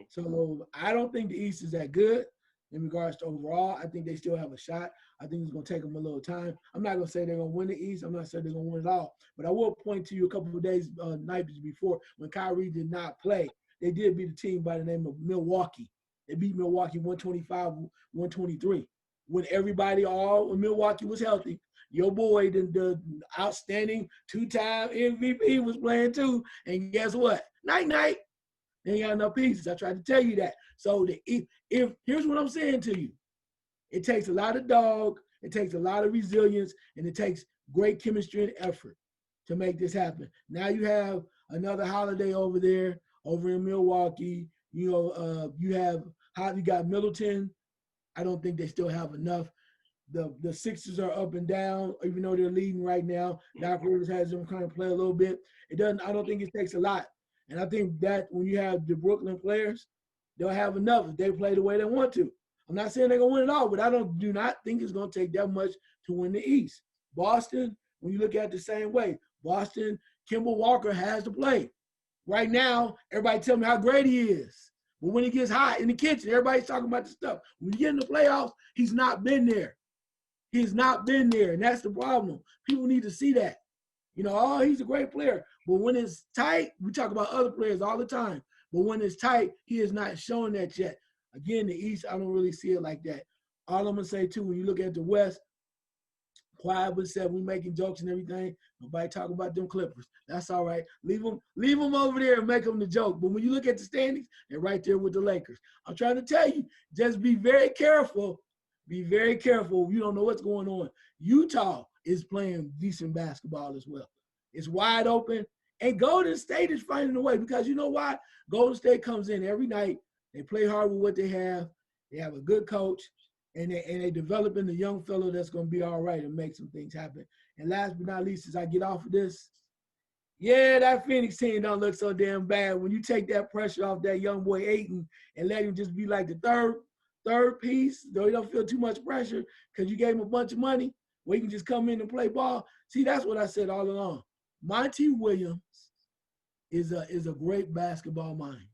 So I don't think the East is that good in regards to overall. I think they still have a shot. I think it's going to take them a little time. I'm not going to say they're going to win the East. I'm not saying they're going to win it all. But I will point to you a couple of days, nights before, when Kyrie did not play, they did beat a team by the name of Milwaukee. They beat Milwaukee 125-123. When when Milwaukee was healthy, your boy, the outstanding two-time MVP, was playing too. And guess what? Night-night. They ain't got enough pieces. I tried to tell you that. So if here's what I'm saying to you. It takes a lot of dog, it takes a lot of resilience, and it takes great chemistry and effort to make this happen. Now you have another Holiday over there, over in Milwaukee. You got Middleton. I don't think they still have enough. The Sixers are up and down, even though they're leading right now. Doc Rivers has them kind of play a little bit. I don't think it takes a lot. And I think that when you have the Brooklyn players, they'll have enough if they play the way they want to. I'm not saying they're going to win it all, but I do not think it's going to take that much to win the East. Boston, when you look at it the same way, Boston, Kemba Walker has to play. Right now, everybody tell me how great he is. But when he gets hot in the kitchen, everybody's talking about the stuff. When you get in the playoffs, he's not been there. He's not been there, and that's the problem. People need to see that. He's a great player. But when it's tight, we talk about other players all the time. But when it's tight, he is not showing that yet. Again, the East, I don't really see it like that. All I'm going to say, too, when you look at the West, quiet but said we making jokes and everything. Nobody talk about them Clippers. That's all right. Leave them over there and make them the joke. But when you look at the standings, they're right there with the Lakers. I'm trying to tell you, just be very careful. Be very careful. You don't know what's going on. Utah is playing decent basketball as well. It's wide open. And Golden State is finding a way, because you know why? Golden State comes in every night. They play hard with what they have. They have a good coach. And they developing the young fellow that's going to be all right and make some things happen. And last but not least, as I get off of this, that Phoenix team don't look so damn bad. When you take that pressure off that young boy Ayton and let him just be like the third piece, though he don't feel too much pressure because you gave him a bunch of money where he can just come in and play ball. See, that's what I said all along. Monty Williams is a great basketball mind.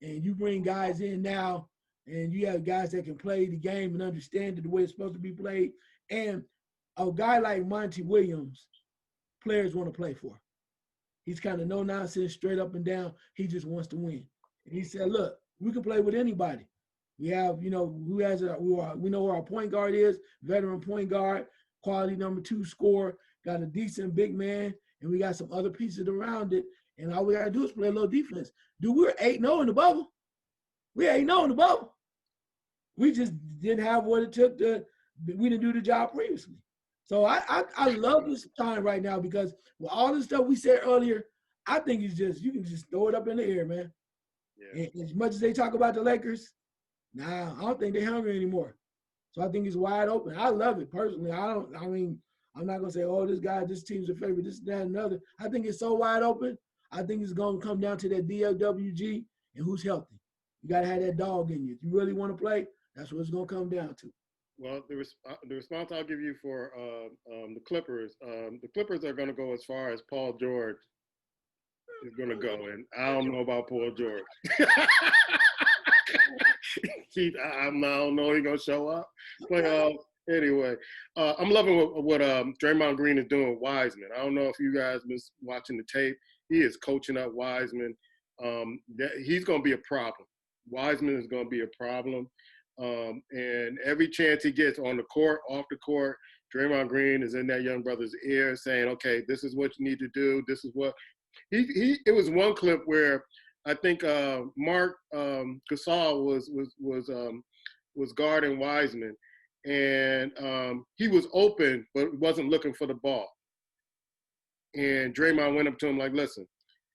And you bring guys in now, and you have guys that can play the game and understand it the way it's supposed to be played. And a guy like Monty Williams, players want to play for. He's kind of no nonsense, straight up and down. He just wants to win. And he said, look, we can play with anybody. We have, we know where our point guard is, veteran point guard, quality number 2 scorer, got a decent big man, and we got some other pieces around it. And all we got to do is play a little defense. Dude, we were 8-0 in the bubble. We 8-0 in the bubble. We just didn't have what it took we didn't do the job previously. So I love this time right now, because with all the stuff we said earlier, I think you can just throw it up in the air, man. Yeah. And as much as they talk about the Lakers, I don't think they're hungry anymore. So I think it's wide open. I love it personally. I'm not going to say, this team's a favorite, this, that, and another. I think it's so wide open. I think it's going to come down to that DLWG and who's healthy. You got to have that dog in you. If you really want to play, that's what it's going to come down to. Well, the response I'll give you for the Clippers are going to go as far as Paul George is going to go. And I don't know about Paul George. Keith, I don't know he's going to show up. But anyway, I'm loving what Draymond Green is doing with Wiseman. I don't know if you guys been watching the tape. He is coaching up Wiseman. He's going to be a problem. Wiseman is going to be a problem. And every chance he gets on the court, off the court, Draymond Green is in that young brother's ear saying, okay, this is what you need to do. This is what it was one clip where I think Mark Gasol was guarding Wiseman, and he was open but wasn't looking for the ball. And Draymond went up to him like, listen,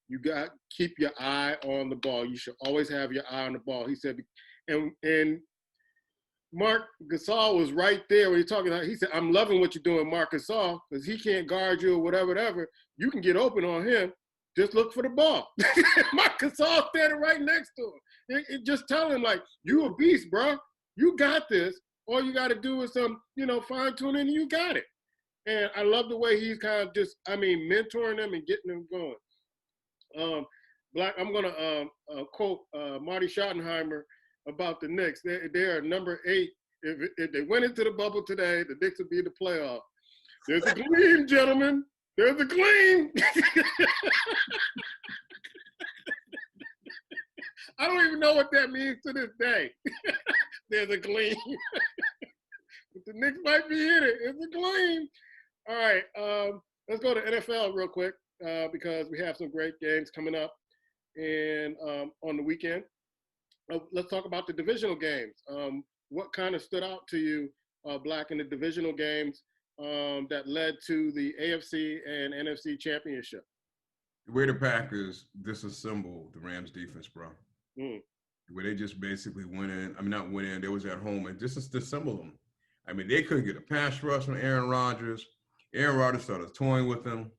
you got keep your eye on the ball. You should always have your eye on the ball. He said, and Mark Gasol was right there when he's talking. He said, I'm loving what you're doing, Mark Gasol, because he can't guard you or whatever. You can get open on him. Just look for the ball. Mark Gasol standing right next to him. Just tell him, like, you a beast, bro. You got this. All you got to do is some, fine tuning, and you got it. And I love the way he's kind of just, mentoring them and getting them going. Black, I'm going to quote Marty Schottenheimer about the Knicks. They are number 8. If they went into the bubble today, the Knicks would be in the playoff. There's a gleam, gentlemen. There's a gleam. I don't even know what that means to this day. There's a gleam. But the Knicks might be in it. It's a gleam. All right, let's go to NFL real quick because we have some great games coming up and on the weekend. Let's talk about the divisional games. What kind of stood out to you, Black, in the divisional games that led to the AFC and NFC championship? The way the Packers disassembled the Rams defense, bro. Where they just basically went in. Not went in. They was at home and just disassembled them. They couldn't get a pass rush from Aaron Rodgers. Aaron Rodgers started toying with them.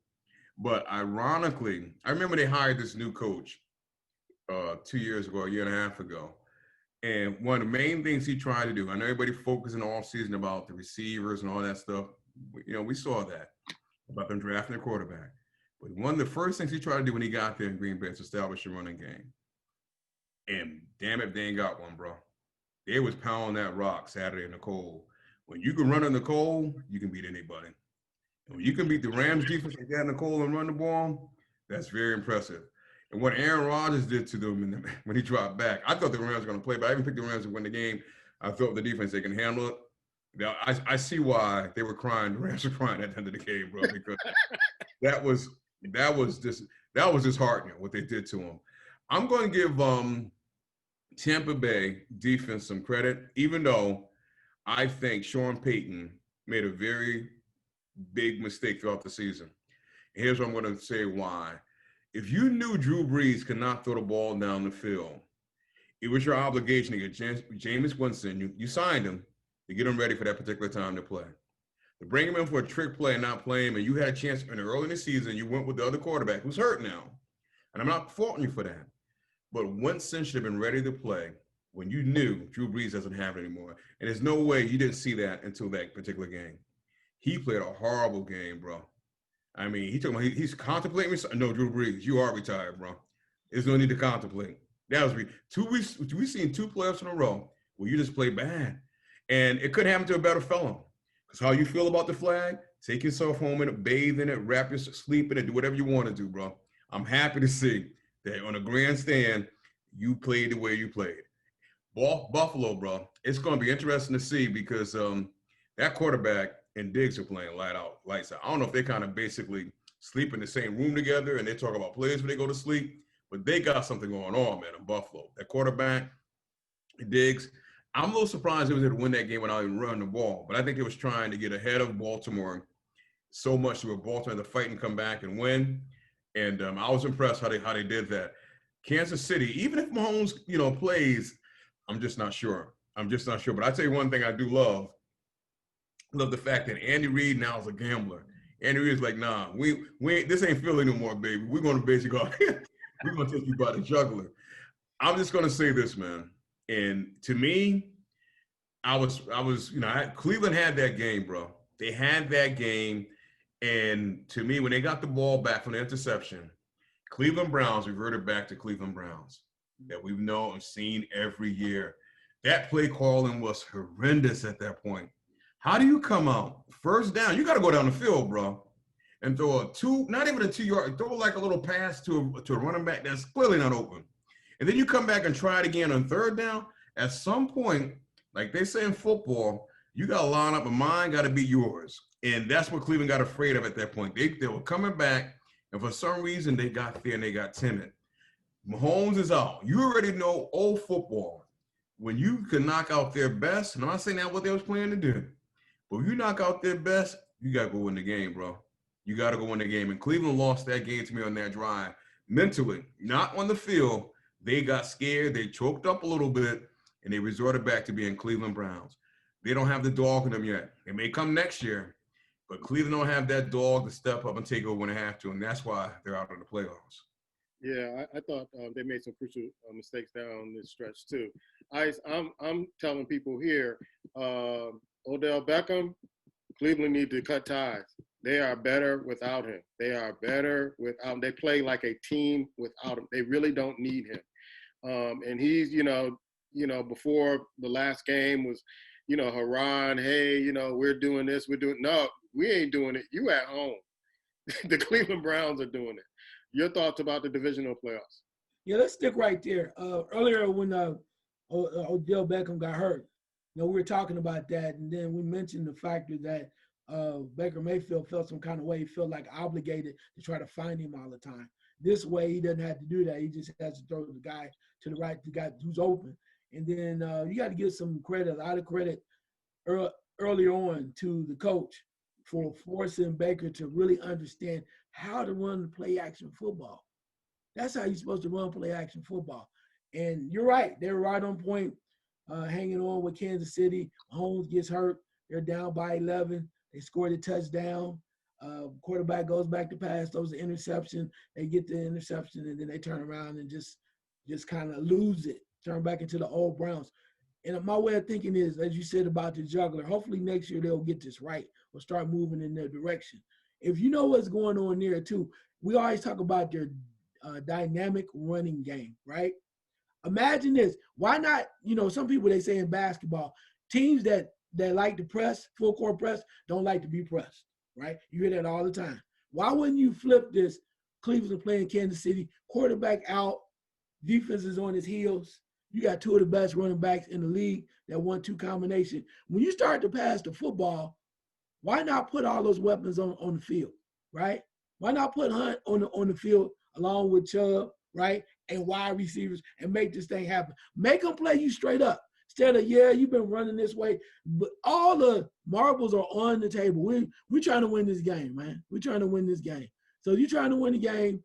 But ironically, I remember they hired this new coach 2 years ago, a year and a half ago. And one of the main things he tried to do, I know everybody focused in the offseason about the receivers and all that stuff. We saw that about them drafting a quarterback. But one of the first things he tried to do when he got there in Green Bay is establish a running game. And damn it, they ain't got one, bro. They was pounding that rock Saturday in the cold. When you can run in the cold, you can beat anybody. And when you can beat the Rams defense like that in the cold and run the ball, that's very impressive. And what Aaron Rodgers did to them when he dropped back, I thought the Rams were going to play, but I even picked the Rams to win the game. I thought the defense, they can handle it. Now, I see why they were crying. The Rams were crying at the end of the game, bro, because that was disheartening what they did to them. I'm going to give Tampa Bay defense some credit, even though I think Sean Payton made a very big mistake throughout the season. And here's what I'm going to say why. If you knew Drew Brees could not throw the ball down the field, it was your obligation to get Jameis Winston. You signed him to get him ready for that particular time to play. To bring him in for a trick play and not play him, and you had a chance early in the season, you went with the other quarterback who's hurt now. And I'm not faulting you for that. But Winston should have been ready to play when you knew Drew Brees doesn't have it anymore. And there's no way you didn't see that until that particular game. He played a horrible game, bro. He's contemplating. No, Drew Brees, you are retired, bro. There's no need to contemplate. That was 2 weeks. We've seen 2 playoffs in a row where you just play bad. And it could happen to a better fellow. Because how you feel about the flag, take yourself home in it, bathe in it, wrap yourself, sleep in it, do whatever you want to do, bro. I'm happy to see that on a grandstand, you played the way you played. Buffalo, bro, it's going to be interesting to see because that quarterback and Diggs are playing lights out. I don't know if they kind of basically sleep in the same room together and they talk about plays when they go to sleep, but they got something going on, man, in Buffalo. That quarterback, Diggs, I'm a little surprised they was able to win that game without even running the ball, but I think they was trying to get ahead of Baltimore so much that Baltimore had to fight and come back and win. And I was impressed how they did that. Kansas City, even if Mahomes, plays, I'm just not sure. But I tell you one thing I do love the fact that Andy Reid now is a gambler. Andy Reid's like, nah, we this ain't Philly no more, baby. We're going to basically go, we're going to take you by the jugular. I'm just going to say this, man. And to me, Cleveland had that game, bro. They had that game. And to me, when they got the ball back from the interception, Cleveland Browns reverted back to Cleveland Browns that we've known and seen every year. That play calling was horrendous at that point. How do you come out first down? You got to go down the field, bro, and throw not even a 2-yard, throw like a little pass to a running back that's clearly not open. And then you come back and try it again on third down. At some point, like they say in football, you got to line up, and mine got to be yours. And that's what Cleveland got afraid of at that point. They were coming back, and for some reason they got there and they got timid. Mahomes is out. You already know old football. When you can knock out their best, and I'm not saying that's what they was planning to do, but if you knock out their best, you got to go win the game, bro. you got to go win the game. And Cleveland lost that game to me on that drive mentally, not on the field. They got scared. They choked up a little bit, and they resorted back to being Cleveland Browns. They don't have the dog in them yet. It may come next year, but Cleveland don't have that dog to step up and take over when they have to, and that's why they're out of the playoffs. Yeah, I thought they made some crucial mistakes down this stretch too. I'm telling people here, Odell Beckham, Cleveland need to cut ties. They are better without him. They are better without. They play like a team without him. They really don't need him. And he's, before the last game was, hurrah, hey, we're doing this, no, we ain't doing it. You at home. The Cleveland Browns are doing it. Your thoughts about the divisional playoffs? Yeah, let's stick right there. Earlier when Odell Beckham got hurt, we were talking about that, and then we mentioned the factor that Baker Mayfield felt some kind of way. He felt like obligated to try to find him all the time. This way, he doesn't have to do that. He just has to throw the guy to the right, the guy who's open. And then you got to give some credit, a lot of credit early on to the coach for forcing Baker to really understand how to run play-action football. That's how you're supposed to run play-action football. And you're right. They're right on point, hanging on with Kansas City. Mahomes gets hurt. They're down by 11. They scored a touchdown. Quarterback goes back to pass. Those are interception. They get the interception, and then they turn around and just kind of lose it, turn back into the old Browns. And my way of thinking is, as you said about the juggler, hopefully next year they'll get this right or start moving in their direction. If you know what's going on there too, we always talk about their dynamic running game, right? Imagine this. Why not, some people, they say in basketball, teams that like to press, full court press, don't like to be pressed, right? You hear that all the time. Why wouldn't you flip this? Cleveland playing Kansas City, quarterback out, defense is on his heels. You got two of the best running backs in the league, that 1-2 combination. When you start to pass the football, why not put all those weapons on the field, right? Why not put Hunt on the field along with Chubb, right, and wide receivers, and make this thing happen? Make them play you straight up. Instead of, you've been running this way, but all the marbles are on the table. We're trying to win this game, man. We're trying to win this game. So you're trying to win the game,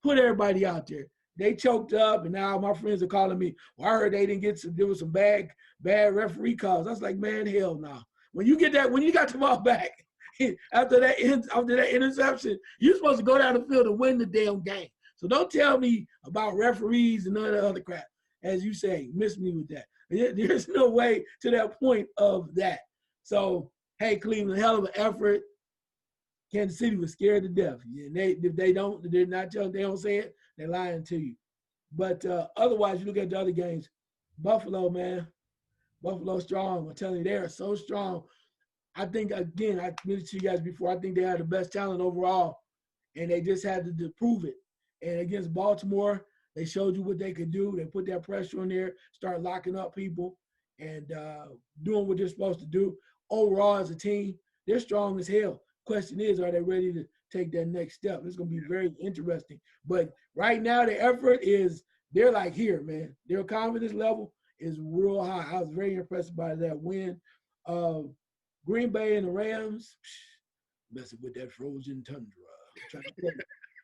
put everybody out there. They choked up, and now my friends are calling me, well, I heard they didn't get there was some bad referee calls. I was like, man, hell no. When you got the ball back after that interception, you're supposed to go down the field and win the damn game. So don't tell me about referees and none of the other crap. As you say, miss me with that. There's no way to that point of that. So, hey, Cleveland, hell of an effort. Kansas City was scared to death. And if they don't say it, they're lying to you. But otherwise, you look at the other games. Buffalo, man. Buffalo strong. I'm telling you, they are so strong. I think, again, I mentioned to you guys before, I think they had the best talent overall, and they just had to prove it. And against Baltimore, they showed you what they could do. They put that pressure on there, start locking up people, and doing what they're supposed to do. Overall, as a team, they're strong as hell. Question is, are they ready to take that next step? It's going to be very interesting. But right now, the effort is, they're like here, man. Their confidence level is real high. I was very impressed by that win. Green Bay and the Rams, messing with that frozen tundra. I'm trying to tell you.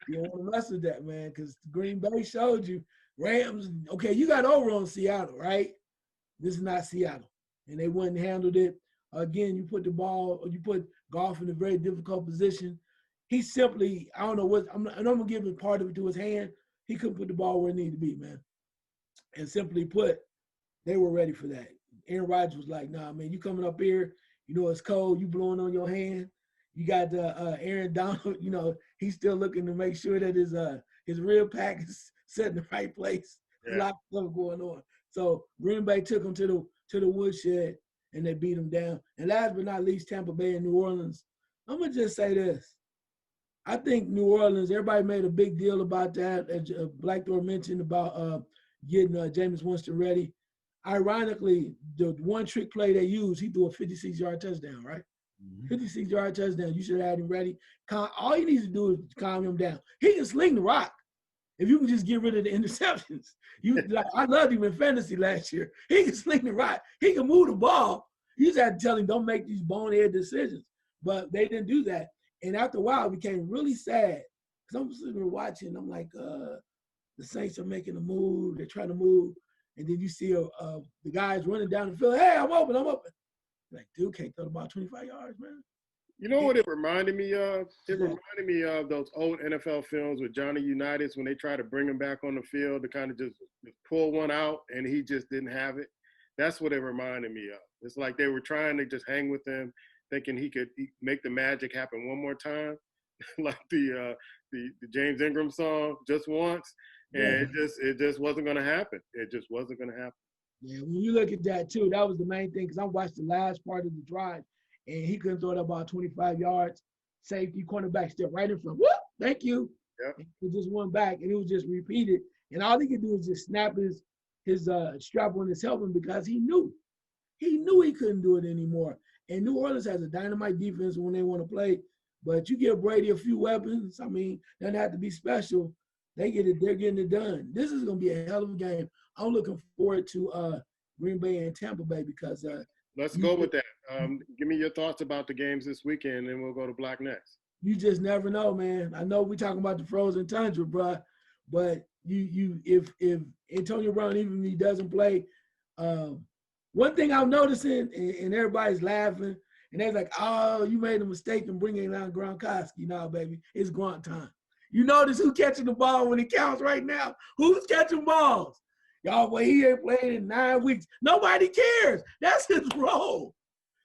You don't want to mess with that, man, because Green Bay showed you. Rams, okay, you got over on Seattle, right? This is not Seattle. And they wouldn't handled it. Again, you put Goff in a very difficult position. He simply, I don't know what, I'm going to give him part of it to his hand. He couldn't put the ball where it needed to be, man. And simply put, they were ready for that. Aaron Rodgers was like, nah, man, you coming up here, it's cold, you blowing on your hand. You got Aaron Donald, he's still looking to make sure that his rib pack is set in the right place. Yeah. A lot of stuff going on. So Green Bay took him to the woodshed, and they beat him down. And last but not least, Tampa Bay and New Orleans. I'm going to just say this. I think New Orleans, everybody made a big deal about that, as Blackthorne mentioned about getting Jameis Winston ready. Ironically, the one trick play they used, he threw a 56-yard touchdown, right? 56-yard touchdown. You should have had him ready. All you need to do is calm him down. He can sling the rock if you can just get rid of the interceptions. I loved him in fantasy last year. He can sling the rock. He can move the ball. You just have to tell him, don't make these bonehead decisions. But they didn't do that. And after a while, it became really sad because I'm sitting there watching. I'm like, the Saints are making a move. They're trying to move. And then you see the guys running down the field. Hey, I'm open. I'm open. Like, dude can't throw the ball 25 yards, man. You know what it reminded me of? It Yeah. reminded me of those old NFL films with Johnny Unitas when they try to bring him back on the field to kind of just pull one out and he just didn't have it. That's what it reminded me of. It's like they were trying to just hang with him, thinking he could make the magic happen one more time, like the James Ingram song, just once, and it just wasn't going to happen. It just wasn't going to happen. Yeah, when you look at that too, that was the main thing because I watched the last part of the drive and he couldn't throw it about 25 yards. Safety, cornerback stepped right in front. Whoop, thank you. Yep. It just went back and it was just repeated. And all he could do was just snap his strap on his helmet because he knew he couldn't do it anymore. And New Orleans has a dynamite defense when they want to play. But you give Brady a few weapons, I mean, doesn't have to be special. They're getting it done. This is going to be a hell of a game. I'm looking forward to Green Bay and Tampa Bay because let's go with that. Give me your thoughts about the games this weekend, and we'll go to Black next. You just never know, man. I know we're talking about the frozen tundra, bro, but if Antonio Brown, even if he doesn't play, one thing I'm noticing, and everybody's laughing, and they're like, "Oh, you made a mistake in bringing down Gronkowski." No, baby, it's Gronk time. You notice who catching the ball when it counts right now? Who's catching balls? Y'all, well, he ain't played in 9 weeks. Nobody cares. That's his role.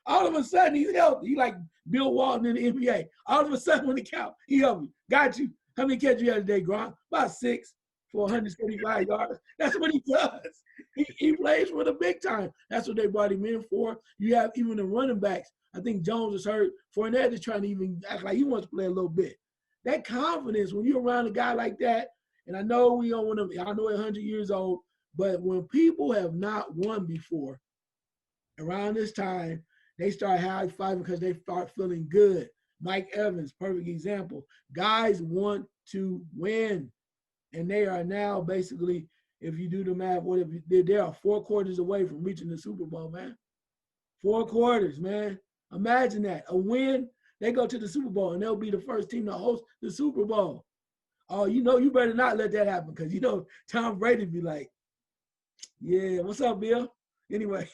All of a sudden, he's healthy. He like Bill Walton in the NBA. All of a sudden, when it counts, he helped you. Got you. How many catches you had today, Gronk? About 6 for 175 yards. That's what he does. He plays for the big time. That's what they brought him in for. You have even the running backs. I think Jones is hurt. Fournette is trying to even act like he wants to play a little bit. That confidence, when you're around a guy like that, and I know we don't want to, I know 100 years old, but when people have not won before, around this time, they start high-fiving because they start feeling good. Mike Evans, perfect example. Guys want to win, and they are now basically, if you do the math, they are 4 quarters away from reaching the Super Bowl, man. 4 quarters, man. Imagine that. A win, they go to the Super Bowl, and they'll be the first team to host the Super Bowl. Oh, you better not let that happen because, Tom Brady be like, yeah, what's up, Bill? Anyway,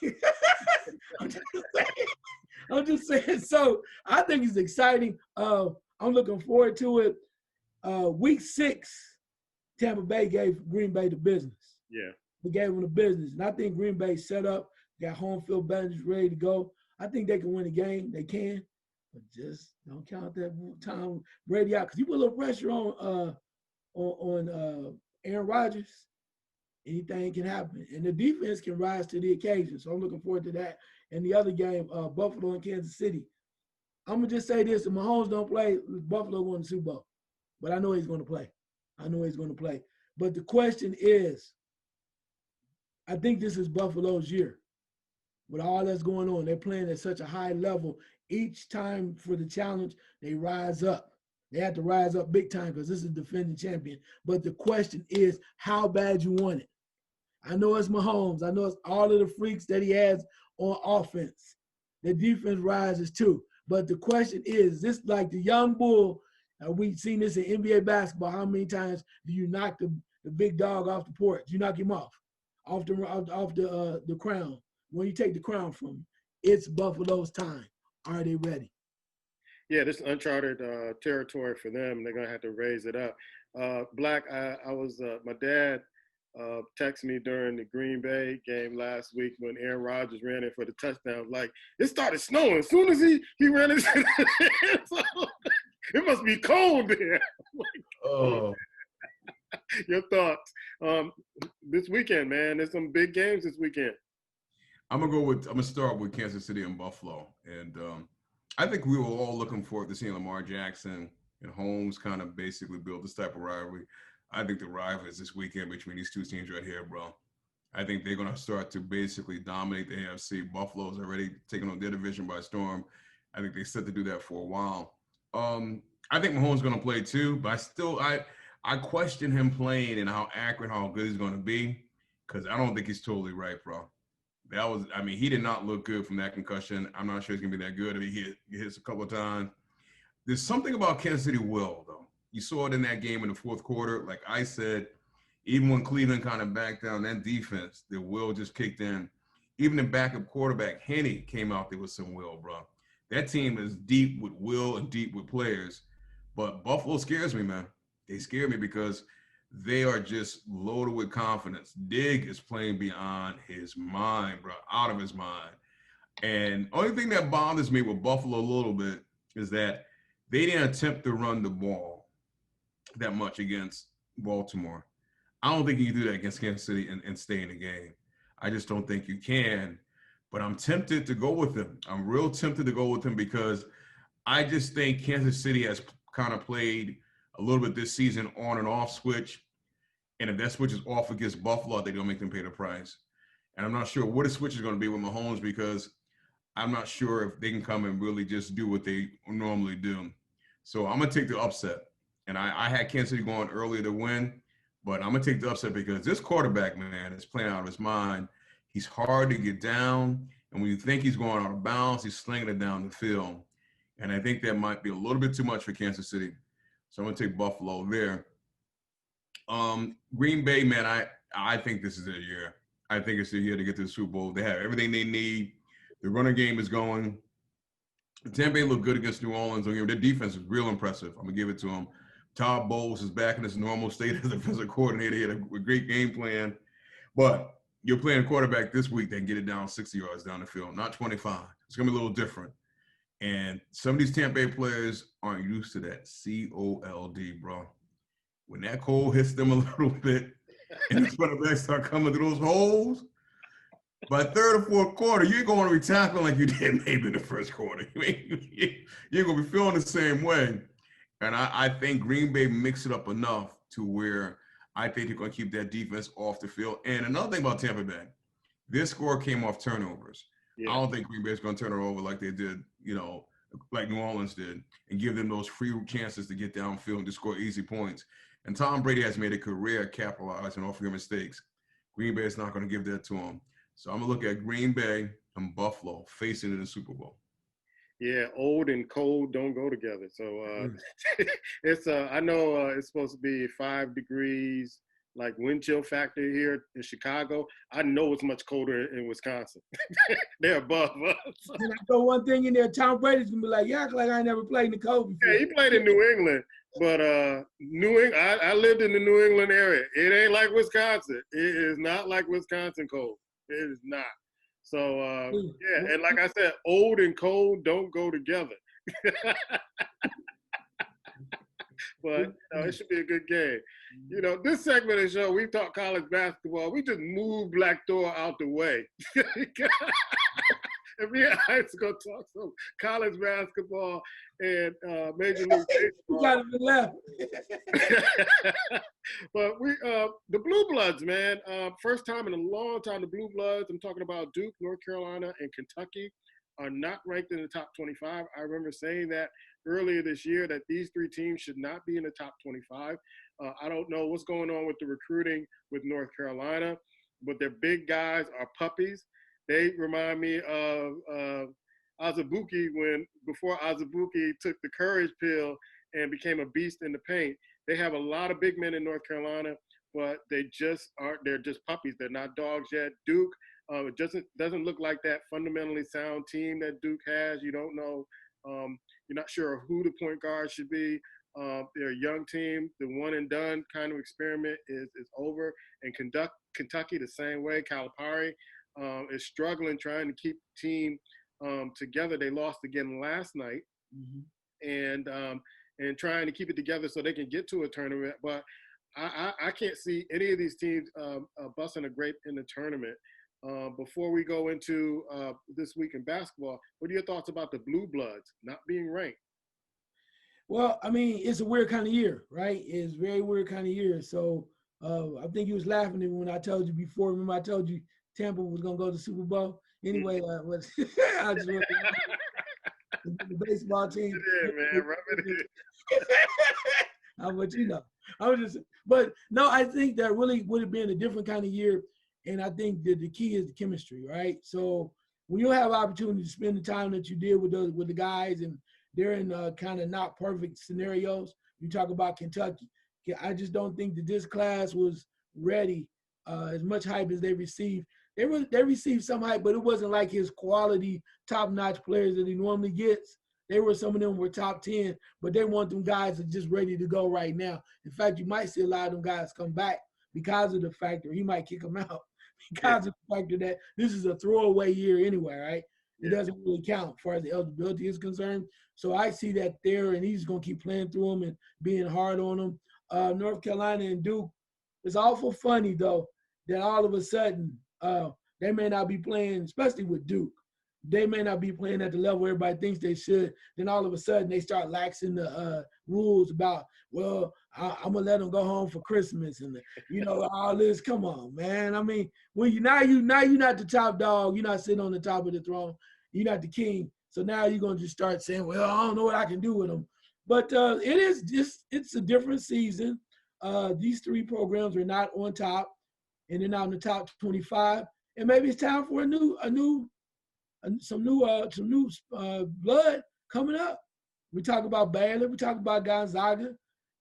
I'm just saying. So I think it's exciting. I'm looking forward to it. Week 6, Tampa Bay gave Green Bay the business. Yeah. They gave them the business. And I think Green Bay set up, got home field advantage ready to go. I think they can win the game. They can. But just don't count that Tom Brady out. Because you put a little pressure on Aaron Rodgers, anything can happen. And the defense can rise to the occasion. So I'm looking forward to that. And the other game, Buffalo and Kansas City. I'm going to just say this. If Mahomes don't play, Buffalo won the Super Bowl. But I know he's going to play. But the question is, I think this is Buffalo's year. With all that's going on, they're playing at such a high level. Each time for the challenge, they rise up. They have to rise up big time because this is defending champion. But the question is, how bad you want it? I know it's Mahomes. I know it's all of the freaks that he has on offense. The defense rises too. But the question is this like the young bull? We've seen this in NBA basketball. How many times do you knock the big dog off the porch? You knock him off the crown. When you take the crown from him, it's Buffalo's time. Are they ready? Yeah, this is uncharted territory for them. They're gonna have to raise it up. Black, I was my dad texted me during the Green Bay game last week when Aaron Rodgers ran in for the touchdown. Like it started snowing as soon as he ran into the end zone. It must be cold there. Oh. Your thoughts this weekend, man? There's some big games this weekend. I'm gonna start with Kansas City and Buffalo, and I think we were all looking forward to seeing Lamar Jackson and Holmes kind of basically build this type of rivalry. I think the rivalry is this weekend between these two teams right here, bro. I think they're gonna start to basically dominate the AFC. Buffalo's already taken on their division by storm. I think they set to do that for a while. I think Mahomes is gonna play too, but I question him playing and how accurate, how good he's gonna be, because I don't think he's totally right, bro. He did not look good from that concussion. I'm not sure he's gonna be that good if he hits a couple of times. there's something about Kansas City will, though. You saw it in that game in the fourth quarter. Like I said, even when Cleveland kind of backed down, that defense, the will just kicked in. Even the backup quarterback, Henny, came out there with some will, bro. That team is deep with will and deep with players. But Buffalo scares me, man. They scare me because they are just loaded with confidence. Dig is playing beyond his mind, bro, out of his mind. And only thing that bothers me with Buffalo a little bit is that they didn't attempt to run the ball that much against Baltimore. I don't think you can do that against Kansas City and stay in the game. I just don't think you can. But I'm tempted to go with them. I'm real tempted to go with them because I just think Kansas City has kind of played a little bit this season on and off switch. And if that switch is off against Buffalo, they don't make them pay the price. And I'm not sure what the switch is going to be with Mahomes because I'm not sure if they can come and really just do what they normally do. So I'm going to take the upset. And I had Kansas City going earlier to win, but I'm going to take the upset because this quarterback, man, is playing out of his mind. He's hard to get down. And when you think he's going out of bounds, he's slinging it down the field. And I think that might be a little bit too much for Kansas City. So I'm going to take Buffalo there. Green Bay, man, I think this is their year. I think it's their year to get to the Super Bowl. They have everything they need. The running game is going. Tampa Bay looked good against New Orleans. Their defense is real impressive. I'm going to give it to them. Todd Bowles is back in his normal state as a defensive coordinator. He had a great game plan. But you're playing a quarterback this week that can get it down 60 yards down the field, not 25. It's going to be a little different. And some of these Tampa Bay players aren't used to that cold, bro. When that cold hits them a little bit and the quarterbacks start coming through those holes, by third or fourth quarter, you ain't going to be tackling like you did maybe in the first quarter. You're going to be feeling the same way. And I think Green Bay mixed it up enough to where I think they're going to keep that defense off the field. And another thing about Tampa Bay, this score came off turnovers. Yeah. I don't think Green Bay's going to turn it over like they did, like New Orleans did, and give them those free chances to get downfield and to score easy points. And Tom Brady has made a career capitalizing off of your mistakes. Green Bay is not going to give that to him. So I'm going to look at Green Bay and Buffalo facing in the Super Bowl. Yeah, old and cold don't go together. So it's I know it's supposed to be 5 degrees, like wind chill factor here in Chicago. I know it's much colder in Wisconsin. They're above us. And I throw one thing in there, Tom Brady's gonna be like, yeah, like I never played in the cold before. Yeah, he played in New England, but I lived in the New England area. It ain't like Wisconsin. It is not like Wisconsin cold. It is not. So, yeah, and like I said, old and cold don't go together. But it should be a good game. This segment of the show, we talk college basketball. We just move Black Thor out the way. And me and Ice going to talk some college basketball and Major League Baseball. You got to be left. But the Blue Bloods, man, first time in a long time, the Blue Bloods, I'm talking about Duke, North Carolina, and Kentucky, are not ranked in the top 25. I remember saying that earlier this year that these 3 teams should not be in the top 25. I don't know what's going on with the recruiting with North Carolina, but their big guys are puppies. They remind me of Azubuike before Azubuike took the courage pill and became a beast in the paint. They have a lot of big men in North Carolina, but they just aren't. They're just puppies. They're not dogs yet. Duke, it doesn't look like that fundamentally sound team that Duke has. You don't know. You're not sure of who the point guard should be. They're a young team. The one and done kind of experiment is over. And Kentucky the same way. Calipari is struggling trying to keep the team together. They lost again last night, and trying to keep it together so they can get to a tournament. But I can't see any of these teams busting a grape in the tournament. Before we go into this week in basketball, what are your thoughts about the Blue Bloods not being ranked? Well, I mean, it's a weird kind of year, right? It's a very weird kind of year. So I think you was laughing at me when I told you before. Remember I told you Tampa was going to go to the Super Bowl? Anyway, I just went the baseball team. Yeah, man, rub it in. How much you know? But no, I think that really would have been a different kind of year. And I think that the key is the chemistry, right? So when you have opportunity to spend the time that you did with the guys and they're in kind of not perfect scenarios. You talk about Kentucky. I just don't think that this class was ready. As much hype as they received, they received some hype, but it wasn't like his quality, top-notch players that he normally gets. They were Some of them were top 10, but they want them guys that are just ready to go right now. In fact, you might see a lot of them guys come back because of the factor he might kick them out because of the factor that this is a throwaway year anyway, right? It doesn't really count as far as the eligibility is concerned. So I see that there, and he's going to keep playing through them and being hard on them. North Carolina and Duke, it's awful funny, though, that all of a sudden they may not be playing, especially with Duke. They may not be playing at the level everybody thinks they should. Then all of a sudden they start laxing the rules about, well, I'm gonna let them go home for Christmas and all this. Come on, man. I mean, when you're not the top dog. You're not sitting on the top of the throne. You're not the king. So now you're gonna just start saying, well, I don't know what I can do with them. But it's a different season. These three programs are not on top, and they're not in the top 25. And maybe it's time for some new blood coming up. We talk about Baylor, we talk about Gonzaga,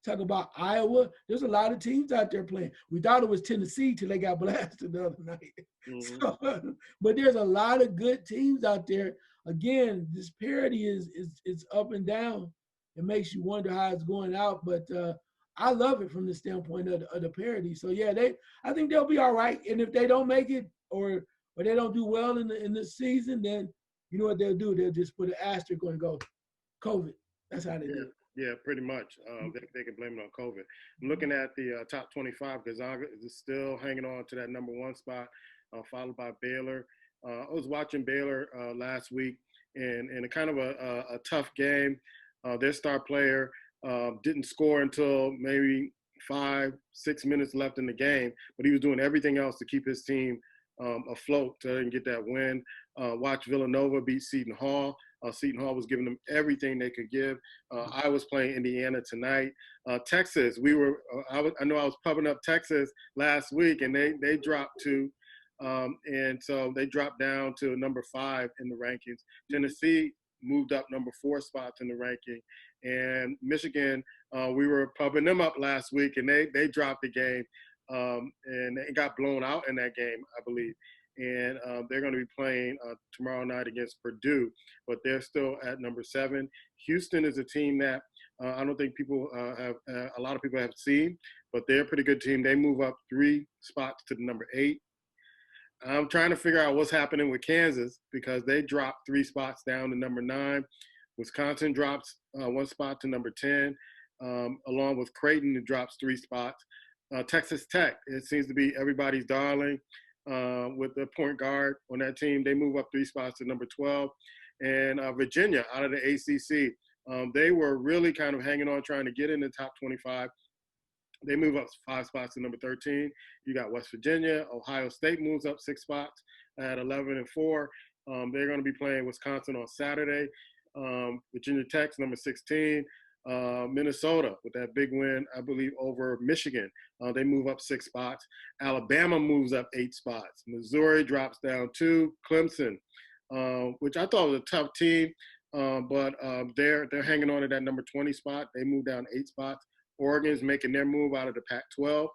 talk about Iowa. There's a lot of teams out there playing. We thought it was Tennessee till they got blasted the other night. Mm-hmm. So, but there's a lot of good teams out there. Again, this parity is up and down. It makes you wonder how it's going out, but I love it from the standpoint of the parity. So yeah, I think they'll be all right. And if they don't make it or they don't do well in the season, then you know what they'll do? They'll just put an asterisk on and go, COVID. That's how they do it. Yeah, pretty much. They can blame it on COVID. I'm looking at the top 25. Gonzaga is still hanging on to that number one spot, followed by Baylor. I was watching Baylor last week in a kind of a tough game. Their star player didn't score until maybe 5-6 minutes left in the game, but he was doing everything else to keep his team afloat to get that win. Watch Villanova beat Seton Hall. Seton Hall was giving them everything they could give. I was playing Indiana tonight. Texas, I know I was pumping up Texas last week, and they dropped to, and so they dropped down to number 5 in the rankings. Tennessee moved up number 4 spots in the ranking, and Michigan, we were pumping them up last week, and they dropped the game. And they got blown out in that game, I believe. And they're going to be playing tomorrow night against Purdue, but they're still at number 7. Houston is a team that I don't think a lot of people have seen, but they're a pretty good team. They move up 3 spots to the number 8. I'm trying to figure out what's happening with Kansas because they dropped 3 spots down to number 9. Wisconsin drops 1 spot to number 10, along with Creighton, who drops 3 spots. Texas Tech, it seems to be everybody's darling with the point guard on that team. They move up 3 spots to number 12. And Virginia out of the ACC, they were really kind of hanging on trying to get in the top 25. They move up 5 spots to number 13. You got West Virginia. Ohio State moves up 6 spots at 11 and 4. They're going to be playing Wisconsin on Saturday. Virginia Tech's number 16. Minnesota with that big win, I believe, over Michigan. They move up 6 spots. Alabama moves up 8 spots. Missouri drops down 2. Clemson, which I thought was a tough team, but they're hanging on to that number 20 spot. They move down 8 spots. Oregon's making their move out of the Pac-12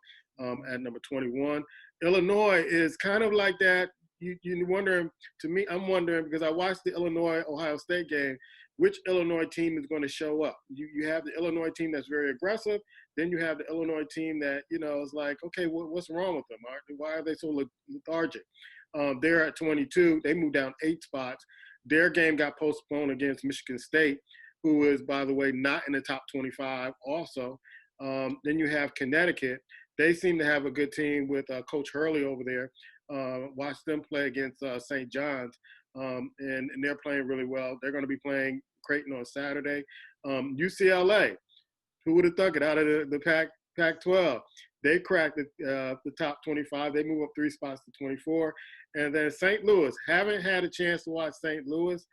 at number 21. Illinois is kind of like that. You're wondering, to me, I'm wondering, because I watched the Illinois-Ohio State game, which Illinois team is going to show up. You have the Illinois team that's very aggressive. Then you have the Illinois team that, is like, okay, what's wrong with them? Why are they so lethargic? They're at 22. They moved down 8 spots. Their game got postponed against Michigan State, who is, by the way, not in the top 25 also. Then you have Connecticut. They seem to have a good team with Coach Hurley over there. Watch them play against St. John's, and they're playing really well. They're going to be playing Creighton on Saturday. UCLA, who would have thunk it, out of the Pac-12. They cracked the top 25. They move up 3 spots to 24. And then St. Louis, haven't had a chance to watch St. Louis.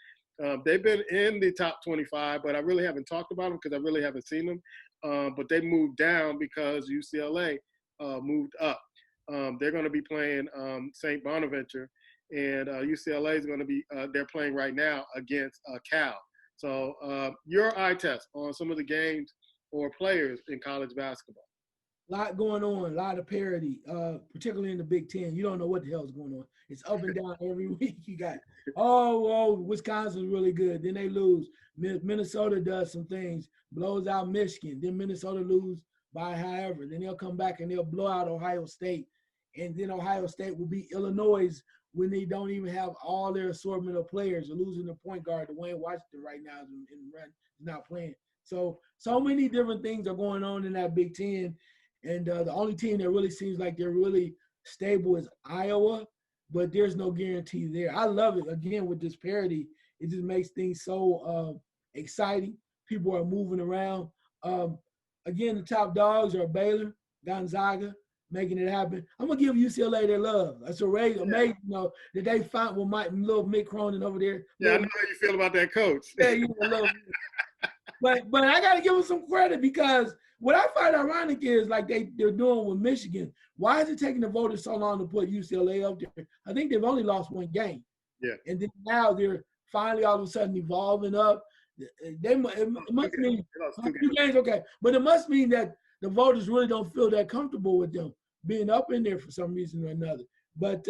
They've been in the top 25, but I really haven't talked about them because I really haven't seen them. But they moved down because UCLA moved up. They're going to be playing St. Bonaventure, and UCLA is going to be they're playing right now against Cal. So your eye test on some of the games or players in college basketball. A lot going on, a lot of parity, particularly in the Big Ten. You don't know what the hell is going on. It's up and down every week. You got, Wisconsin's really good. Then they lose. Minnesota does some things, blows out Michigan. Then Minnesota lose by however. Then they'll come back and they'll blow out Ohio State. And then Ohio State will beat Illinois when they don't even have all their assortment of players. They're losing the point guard, Dwayne Washington, right now is not playing. So many different things are going on in that Big Ten. And the only team that really seems like they're really stable is Iowa, but there's no guarantee there. I love it. Again, with this parity, it just makes things so exciting. People are moving around. Again, the top dogs are Baylor, Gonzaga, making it happen. I'm going to give UCLA their love. That's amazing, that they found with my little Mick Cronin over there. Yeah, I know how you feel about that coach. Yeah, but I got to give them some credit because what I find ironic is like they're doing with Michigan. Why is it taking the voters so long to put UCLA up there? I think they've only lost one game. Yeah. And then now they're finally all of a sudden evolving up. It must mean 2 games, okay. But it must mean that the voters really don't feel that comfortable with them being up in there for some reason or another. But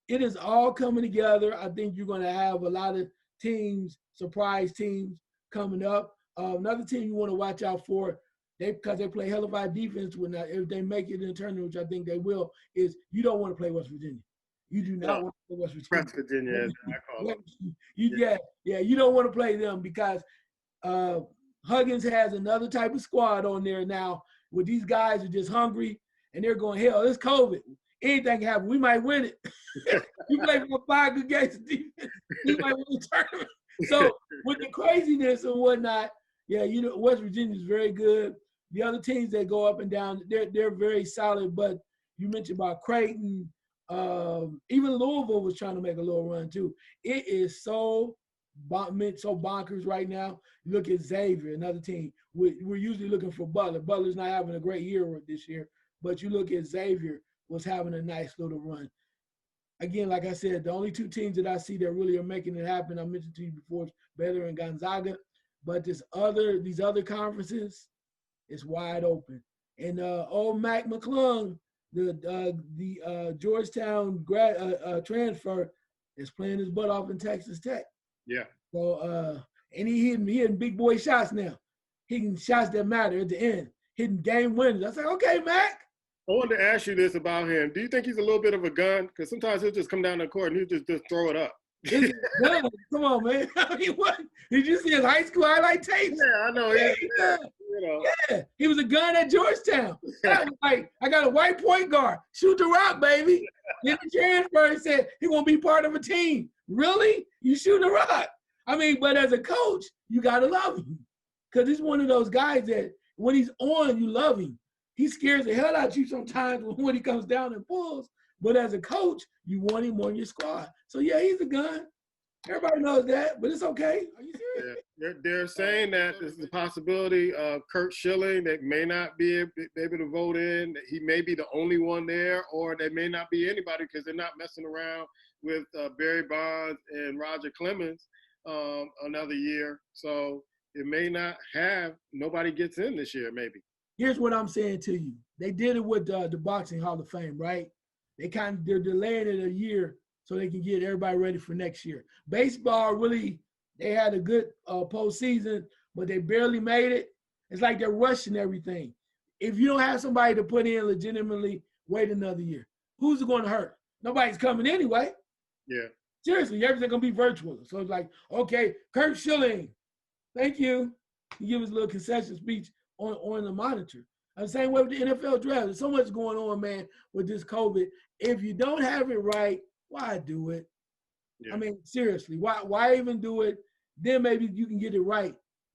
it is all coming together. I think you're going to have a lot of teams, surprise teams coming up. Another team you want to watch out for, because they play hell of a defense if they make it in the tournament, which I think they will, is you don't want to play West Virginia. You do not want to play West Virginia. West Virginia, as I call them. You don't want to play them because Huggins has another type of squad on there now where these guys are just hungry and they're going, hell, it's COVID. Anything can happen. We might win it. You play for 5 good games of defense, we might win the tournament. So with the craziness and whatnot, West Virginia is very good. The other teams that go up and down, they're very solid. But you mentioned about Creighton, even Louisville was trying to make a little run too. It is so bonkers right now. You look at Xavier, another team. We're usually looking for Butler. Butler's not having a great year this year, but you look at Xavier was having a nice little run. Again, like I said, the only 2 teams that I see that really are making it happen, I mentioned to you before, Baylor and Gonzaga. But these other conferences, it's wide open. And old Mac McClung, the Georgetown transfer, is playing his butt off in Texas Tech. Yeah. So and he hitting big boy shots now. Hitting shots that matter at the end, hitting game winners. I said, okay, Mac. I wanted to ask you this about him. Do you think he's a little bit of a gun? Because sometimes he'll just come down the court and he'll just throw it up. Come on, man. I mean, what? Did you see his high school highlight tapes? Yeah, I know. Yeah, he was a gun at Georgetown. I was like, I got a white point guard. Shoot the rock, baby. Then the transfer, he said he won't be part of a team. Really? You shoot the rock. I mean, but as a coach, you got to love him. Because he's one of those guys that when he's on, you love him. He scares the hell out of you sometimes when he comes down and pulls. But as a coach, you want him on your squad. So, yeah, he's a gun. Everybody knows that, but it's okay. Are you serious? Yeah. They're saying that there's a possibility of Kurt Schilling that may not be able to vote in. He may be the only one there, or there may not be anybody because they're not messing around with Barry Bonds and Roger Clemens another year. So it may not have – nobody gets in this year maybe. Here's what I'm saying to you. They did it with the Boxing Hall of Fame, right? They're delaying it a year so they can get everybody ready for next year. Baseball, really, they had a good postseason, but they barely made it. It's like they're rushing everything. If you don't have somebody to put in legitimately, wait another year. Who's it going to hurt? Nobody's coming anyway. Yeah. Seriously, everything's going to be virtual. So it's like, okay, Kurt Schilling, thank you. He gives us a little concession speech on the monitor. The same way with the NFL draft. There's so much going on, man, with this COVID. If you don't have it right, why do it? Yeah. I mean, seriously, why even do it? Then maybe you can get it right.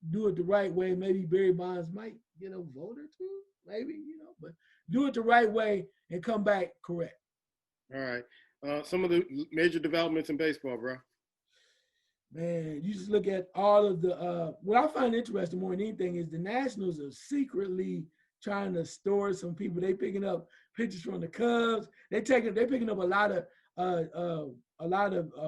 Do it the right way. Maybe Barry Bonds might get a vote or two, maybe, but do it the right way and come back correct. All right. Some of the major developments in baseball, bro. Man, you just look at all of the what I find interesting more than anything is the Nationals are secretly trying to store some people. They picking up pitchers from the Cubs. They're picking up a lot of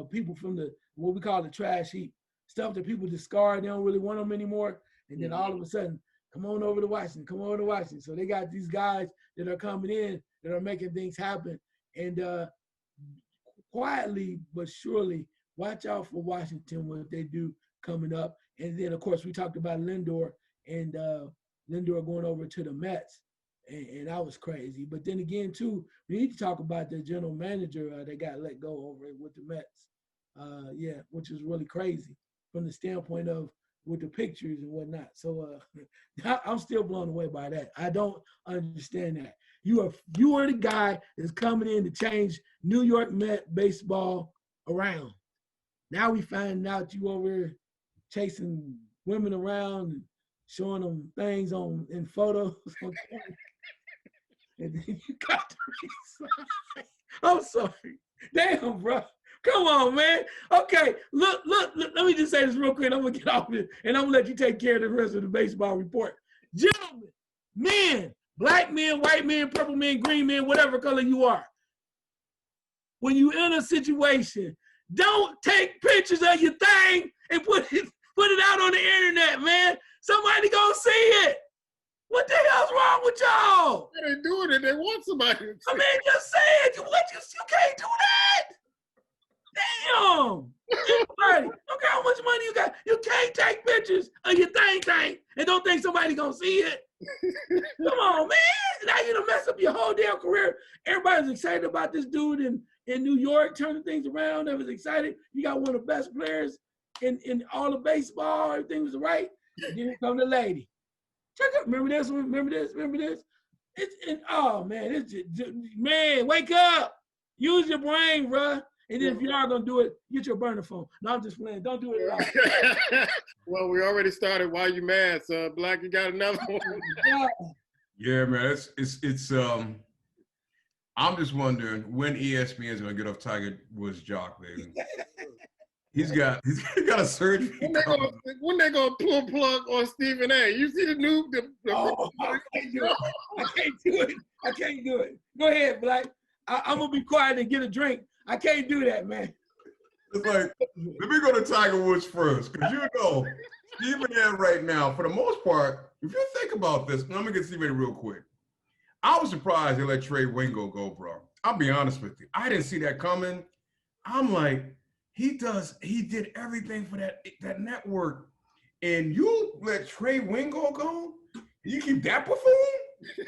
people from the what we call the trash heap. stuff that people discard. They don't really want them anymore. And then all of a sudden, come on over to Washington, come over to Washington. So they got these guys that are coming in that are making things happen. And quietly but surely, watch out for Washington, what they do coming up. And then, of course, we talked about Lindor and Lindor going over to the Mets. And that was crazy. But then again, too, we need to talk about the general manager that got let go over with the Mets. Which is really crazy from the standpoint of with the pictures and whatnot. So I'm still blown away by that. I don't understand that. You are the guy that's coming in to change New York Met baseball around. Now we find out you over chasing women around and showing them things in photos. And then you got to resign. I'm sorry. Damn, bro. Come on, man. Okay, look, let me just say this real quick. I'm going to get off this, and I'm going to let you take care of the rest of the baseball report. Gentlemen, men, black men, white men, purple men, green men, whatever color you are, when you're in a situation, don't take pictures of your thing and put it out on the internet, man. Somebody gonna see it. What the hell's wrong with y'all? They're doing it. They want somebody to see. I mean, just say it. You can't do that. Damn. Everybody, okay, how much money you got? You can't take pictures of your thing and don't think somebody gonna see it. Come on, man. Now you're gonna mess up your whole damn career. Everybody's excited about this dude in New York turning things around. They was excited. You got one of the best players in all of baseball. Everything was right. And then here come the lady. Check out. Remember this one? Remember this? Oh man, man, wake up. Use your brain, bruh. And then if you are gonna do it, get your burner phone. No, I'm just playing. Don't do it at all. Well, we already started. Why you mad, son? Black, you got another one? Yeah, man. It's I'm just wondering when ESPN is gonna get off Tiger Woods' jock, baby. He's got a surgery. When they gonna pull plug on Stephen A? You see the new? I can't do it. Go ahead, Black. I'm gonna be quiet and get a drink. I can't do that, man. It's like, let me go to Tiger Woods first, because Stephen A right now, for the most part, if you think about this, I'm gonna get Stephen A real quick. I was surprised they let Trey Wingo go, bro. I'll be honest with you. I didn't see that coming. I'm like, he did everything for that network. And you let Trey Wingo go? You keep that buffoon?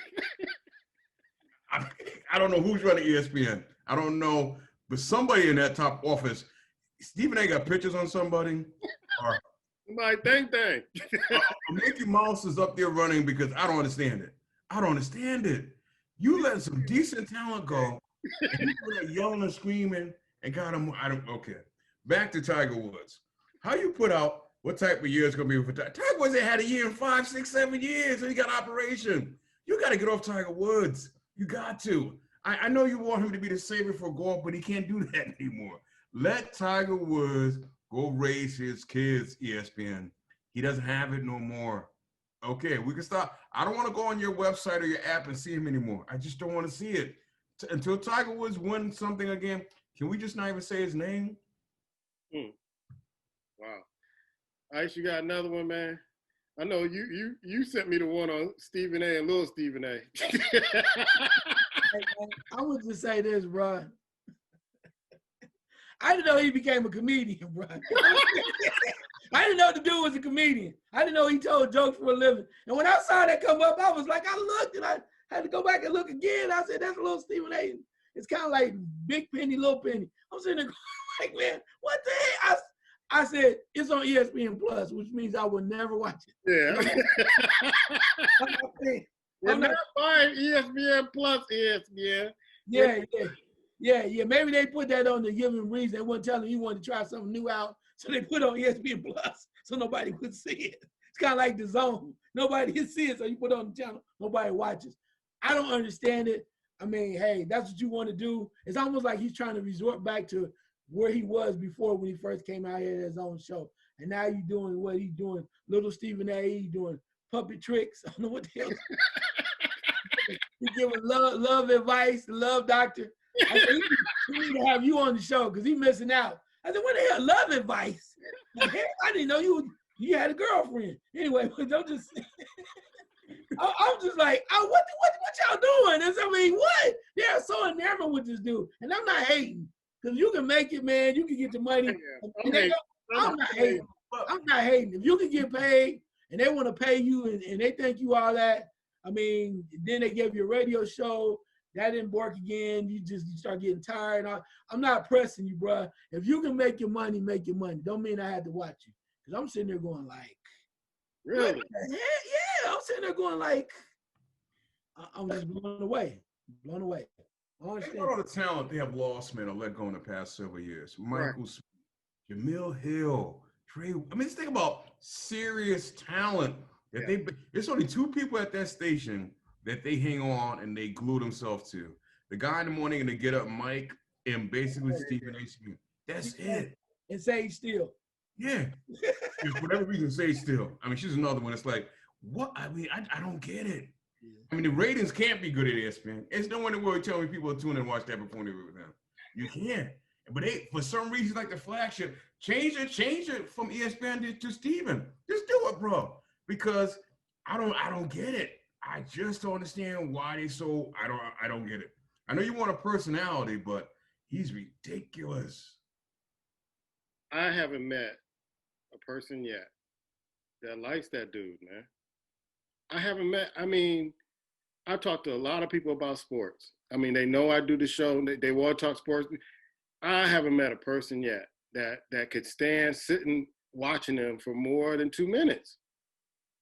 I don't know who's running ESPN. I don't know, but somebody in that top office, Stephen A got pictures on somebody. Or my thing. Mickey Mouse is up there running because I don't understand it. I don't understand it. You let some decent talent go, and you were yelling and screaming and got him. Okay. Back to Tiger Woods. How you put out what type of year it's gonna be for Tiger? Tiger Woods had a year in 5, 6, 7 years, and he got operation. You got to get off Tiger Woods. You got to. I know you want him to be the savior for golf, but he can't do that anymore. Let Tiger Woods go raise his kids, ESPN. He doesn't have it no more. Okay, we can stop. I don't want to go on your website or your app and see him anymore. I just don't want to see it. Until Tiger Woods wins something again, can we just not even say his name? Wow. Ice, you got another one, man? I know you sent me the one on Stephen A and Little Stephen A. I would just say this, bro. I didn't know he became a comedian, bro. I didn't know the dude was a comedian. I didn't know he told jokes for a living. And when I saw that come up, I was like, I looked and I had to go back and look again. I said, that's a Little Stephen A. It's kind of like Big Penny, Little Penny. I'm sitting there going, like, man, what the heck? I said, it's on ESPN Plus, which means I will never watch it. Yeah. We're not buying ESPN Plus, ESPN. Yeah. Maybe they put that on to give him reason. They weren't telling you wanted to try something new out, so they put on ESPN Plus so nobody would see it. It's kind of like The Zone. Nobody can see it, so you put it on the channel. Nobody watches. I don't understand it. I mean, hey, that's what you want to do. It's almost like he's trying to resort back to where he was before when he first came out here at his own show. And now you're doing what he's doing. Little Stephen A, he's doing puppet tricks. I don't know what the hell. He's giving love advice, love doctor. I said, we need to have you on the show because he's missing out. I said, what the hell, love advice? I didn't know you had a girlfriend. Anyway, but don't just. I'm just like, oh, what y'all doing? I mean, what? They're so enamored with this dude, and I'm not hating because you can make it, man. You can get the money. I'm not hating. I'm not hating. If you can get paid and they want to pay you and they think you all that, I mean, then they give you a radio show. That didn't work again. You start getting tired. I'm not pressing you, bro. If you can make your money, make your money. Don't mean I had to watch you. Because I'm sitting there going like, Really? what the heck? Yeah, I'm sitting there going like, I'm just blown away. Blown away. I Think about all the talent they have lost, man, or let go in the past several years. Michael Smith, Jamil Hill, Trey. I mean, just think about serious talent that there's only two people at that station that they hang on and they glue themselves to. The guy in the morning and the Get Up Mike and basically Stephen A. Smith. That's it. And Sage Steele. Yeah. For whatever reason, Sage Steele. I mean, she's another one. It's like, what? I mean, I don't get it. Yeah. I mean, the ratings can't be good at ESPN. It's no one in the world telling me people tune in and watch that before they with them. You can't. But they, for some reason, like the flagship, change it from ESPN to Stephen. Just do it, bro. Because I don't get it. I just don't understand why they so. I don't get it. I know you want a personality, but he's ridiculous. I haven't met a person yet that likes that dude, man. I haven't met. I mean, I talked to a lot of people about sports. I mean, they know I do the show. They want to talk sports. I haven't met a person yet that could stand sitting watching them for more than 2 minutes.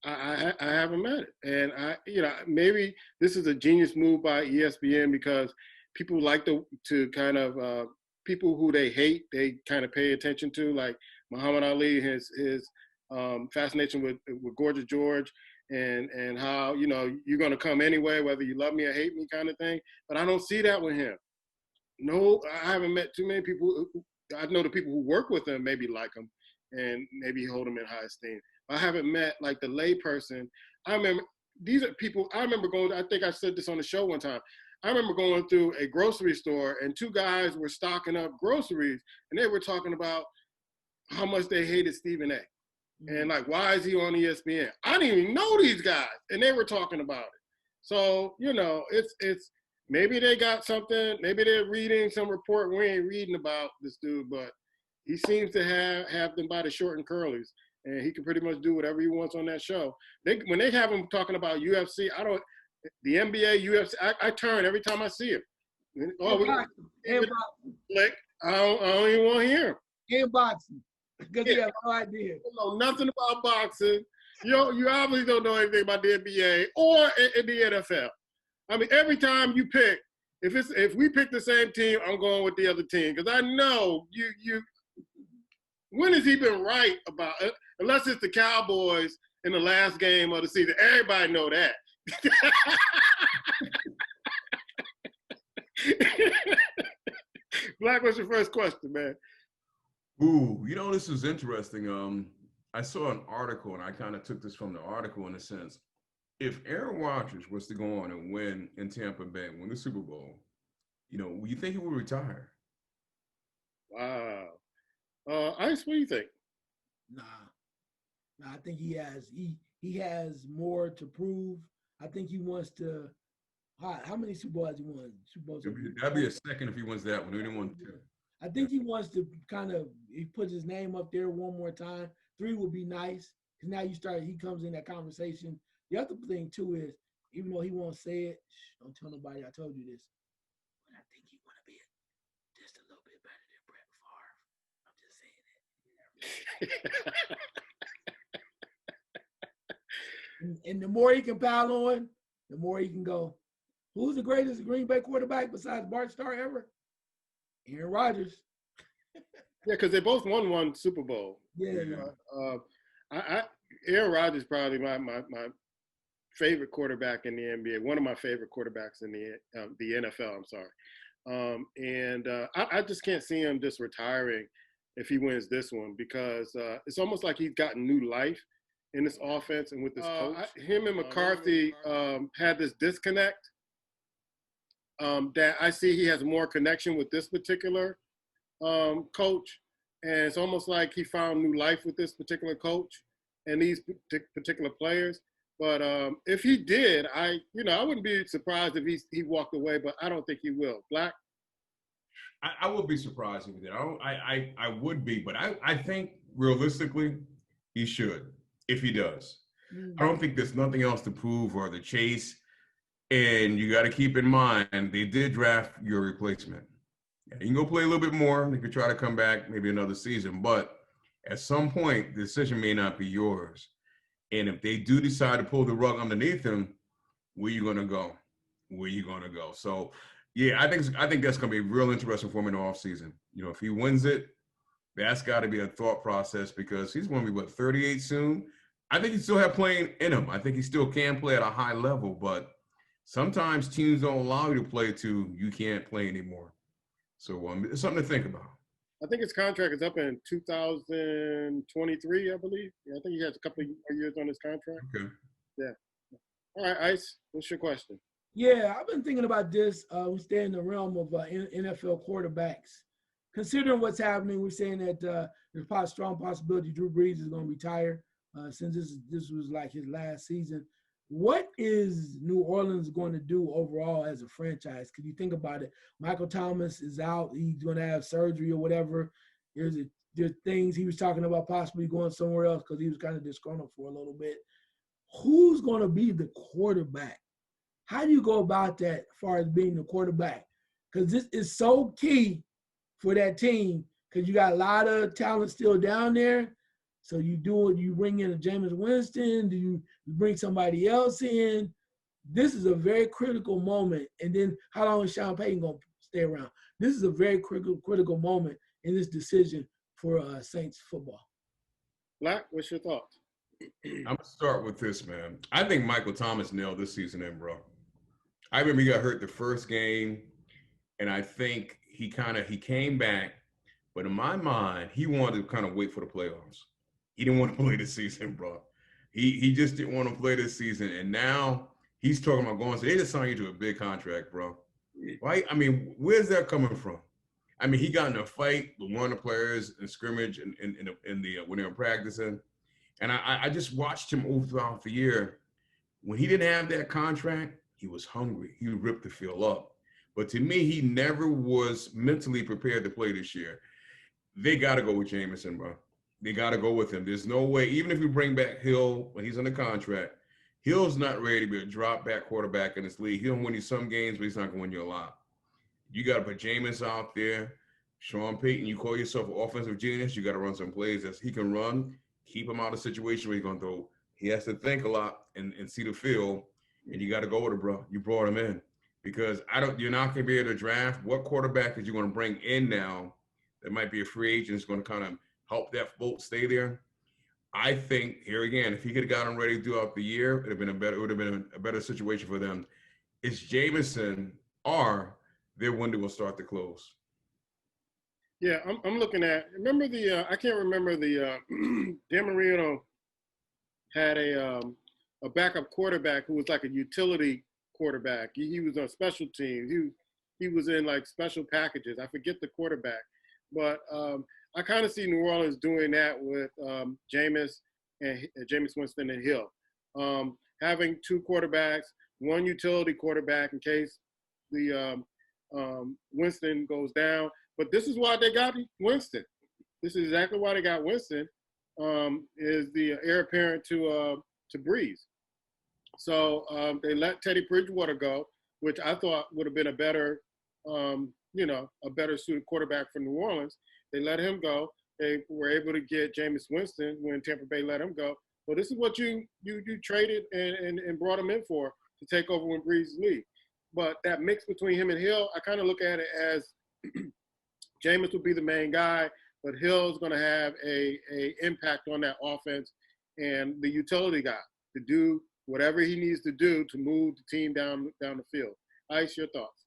I haven't met it. And maybe this is a genius move by ESPN because people like to kind of people who they hate, they kind of pay attention to, like Muhammad Ali, his fascination with Gorgeous George, and how, you're going to come anyway, whether you love me or hate me kind of thing. But I don't see that with him. No, I haven't met too many people. I know the people who work with him maybe like him and maybe hold him in high esteem. I haven't met like the lay person. I remember these are people. I remember going. I think I said this on the show one time. I remember going through a grocery store and two guys were stocking up groceries and they were talking about how much they hated Stephen A. And like, why is he on ESPN? I didn't even know these guys, and they were talking about it. So it's maybe they got something. Maybe they're reading some report we ain't reading about this dude, but he seems to have them by the short and curlies. And he can pretty much do whatever he wants on that show. When they have him talking about UFC, the NBA, UFC, I turn every time I see him. Like, I don't even want to hear him. And boxing, because you have no idea. You know nothing about boxing. You obviously don't know anything about the NBA or in the NFL. I mean, every time you pick, if we pick the same team, I'm going with the other team because I know you. When has he been right about it? Unless it's the Cowboys in the last game of the season. Everybody know that. Black, what's your first question, man? Ooh, this is interesting. I saw an article, and I kind of took this from the article in a sense. If Aaron Rodgers was to go on and win in Tampa Bay, win the Super Bowl, you think he would retire? Wow. Ice, what do you think? Nah, I think he has more to prove. I think he wants to. How many Super Bowls has he won? That'd be a second if he wins that one. He didn't want to. I think he wants to he puts his name up there one more time. 3 would be nice because now he comes in that conversation. The other thing too is, even though he won't say it, don't tell nobody I told you this, but I think he want to be just a little bit better than Brett Favre. I'm just saying it. And the more he can pile on, the more he can go. Who's the greatest Green Bay quarterback besides Bart Starr ever? Aaron Rodgers. Yeah, because they both won one Super Bowl. Yeah. Aaron Rodgers is probably my favorite quarterback in the NBA. One of my favorite quarterbacks in the NFL. I'm sorry. I just can't see him just retiring if he wins this one because it's almost like he's gotten new life in this offense and with this coach. Him and McCarthy had this disconnect that I see he has more connection with this particular coach and it's almost like he found new life with this particular coach and these particular players. But if he did, I wouldn't be surprised if he walked away, but I don't think he will. Black? I would be surprised if he did. I would be, but I think realistically he should if he does. I don't think there's nothing else to prove or to chase. And you got to keep in mind, they did draft your replacement. You can go play a little bit more. You could try to come back maybe another season. But at some point, the decision may not be yours. And if they do decide to pull the rug underneath him, where you going to go? Where you going to go? So, yeah, I think that's going to be real interesting for him in the offseason. If he wins it, that's got to be a thought process because he's going to be, 38 soon? I think he still have playing in him. I think he still can play at a high level, but sometimes teams don't allow you to play to you can't play anymore. So it's something to think about. I think his contract is up in 2023, I believe. Yeah, I think he has a couple of more years on his contract. Okay. Yeah. All right, Ice, what's your question? Yeah, I've been thinking about this. We stay in the realm of NFL quarterbacks. Considering what's happening, we're saying that there's a strong possibility Drew Brees is going to retire since this was like his last season. What is New Orleans going to do overall as a franchise? Because you think about it, Michael Thomas is out. He's going to have surgery or whatever. There's things he was talking about possibly going somewhere else because he was kind of disgruntled for a little bit. Who's going to be the quarterback? How do you go about that as far as being the quarterback? Because this is so key for that team because you got a lot of talent still down there. So you bring in a Jameis Winston? Do you bring somebody else in? This is a very critical moment. And then how long is Sean Payton going to stay around? This is a very critical moment in this decision for Saints football. Black, what's your thoughts? I'm going to start with this, man. I think Michael Thomas nailed this season in, bro. I remember he got hurt the first game, and I think he came back. But in my mind, he wanted to kind of wait for the playoffs. He didn't want to play this season, bro. He just didn't want to play this season. And now he's talking about going. So they just signed you to a big contract, bro. Right? I mean, where's that coming from? I mean, he got in a fight with one of the players in scrimmage when they were practicing. And I just watched him all throughout the year. When he didn't have that contract, he was hungry. He ripped the field up. But to me, he never was mentally prepared to play this year. They got to go with Jameson, bro. They got to go with him. There's no way, even if you bring back Hill when he's under contract, Hill's not ready to be a drop-back quarterback in this league. He'll win you some games, but he's not going to win you a lot. You got to put Jameis out there. Sean Payton, you call yourself an offensive genius, you got to run some plays that he can run, keep him out of situation where he's going to throw. He has to think a lot and see the field, and you got to go with it, bro. You brought him in because you're not going to be able to draft. What quarterback is you going to bring in now that might be a free agent is going to kind of help that boat stay there? I think here again, if he could have got him ready throughout the year, it would have been a better situation for them. It's Jameson or their window will start to close. Yeah, I'm looking at. Remember I can't remember Dan Marino had a backup quarterback who was like a utility quarterback. He was on special teams. He was in like special packages. I forget the quarterback, but I kind of see New Orleans doing that with Jameis Winston and Hill. Having two quarterbacks, one utility quarterback in case the Winston goes down. But this is why they got Winston. This is exactly why they got Winston. Is the heir apparent to Brees. So they let Teddy Bridgewater go, which I thought would have been a better suited quarterback for New Orleans. They let him go. They were able to get Jameis Winston when Tampa Bay let him go. So this is what you traded and brought him in for to take over when Brees leave. But that mix between him and Hill, I kind of look at it as Jameis will be the main guy, but Hill's going to have a impact on that offense and the utility guy to do whatever he needs to do to move the team down the field. Ice, your thoughts?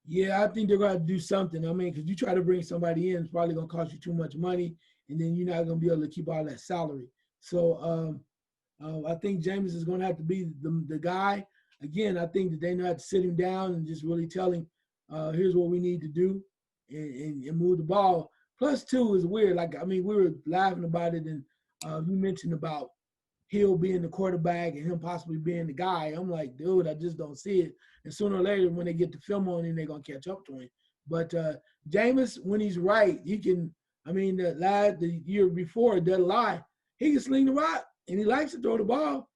Yeah, I think they're going to do something. I mean, because you try to bring somebody in, it's probably going to cost you too much money, and then you're not going to be able to keep all that salary. So I think Jameis is going to have to be the guy. Again, I think that they know how to sit him down and just really tell him, here's what we need to do and move the ball plus two is weird. Like, I mean, we were laughing about it, and you mentioned about Hill being the quarterback and him possibly being the guy. I'm like, dude, I just don't see it. And sooner or later, when they get the film on him, they're going to catch up to him. But Jameis, when he's right, he can, I mean, the year before, it doesn't lie. He can sling the rock, and he likes to throw the ball.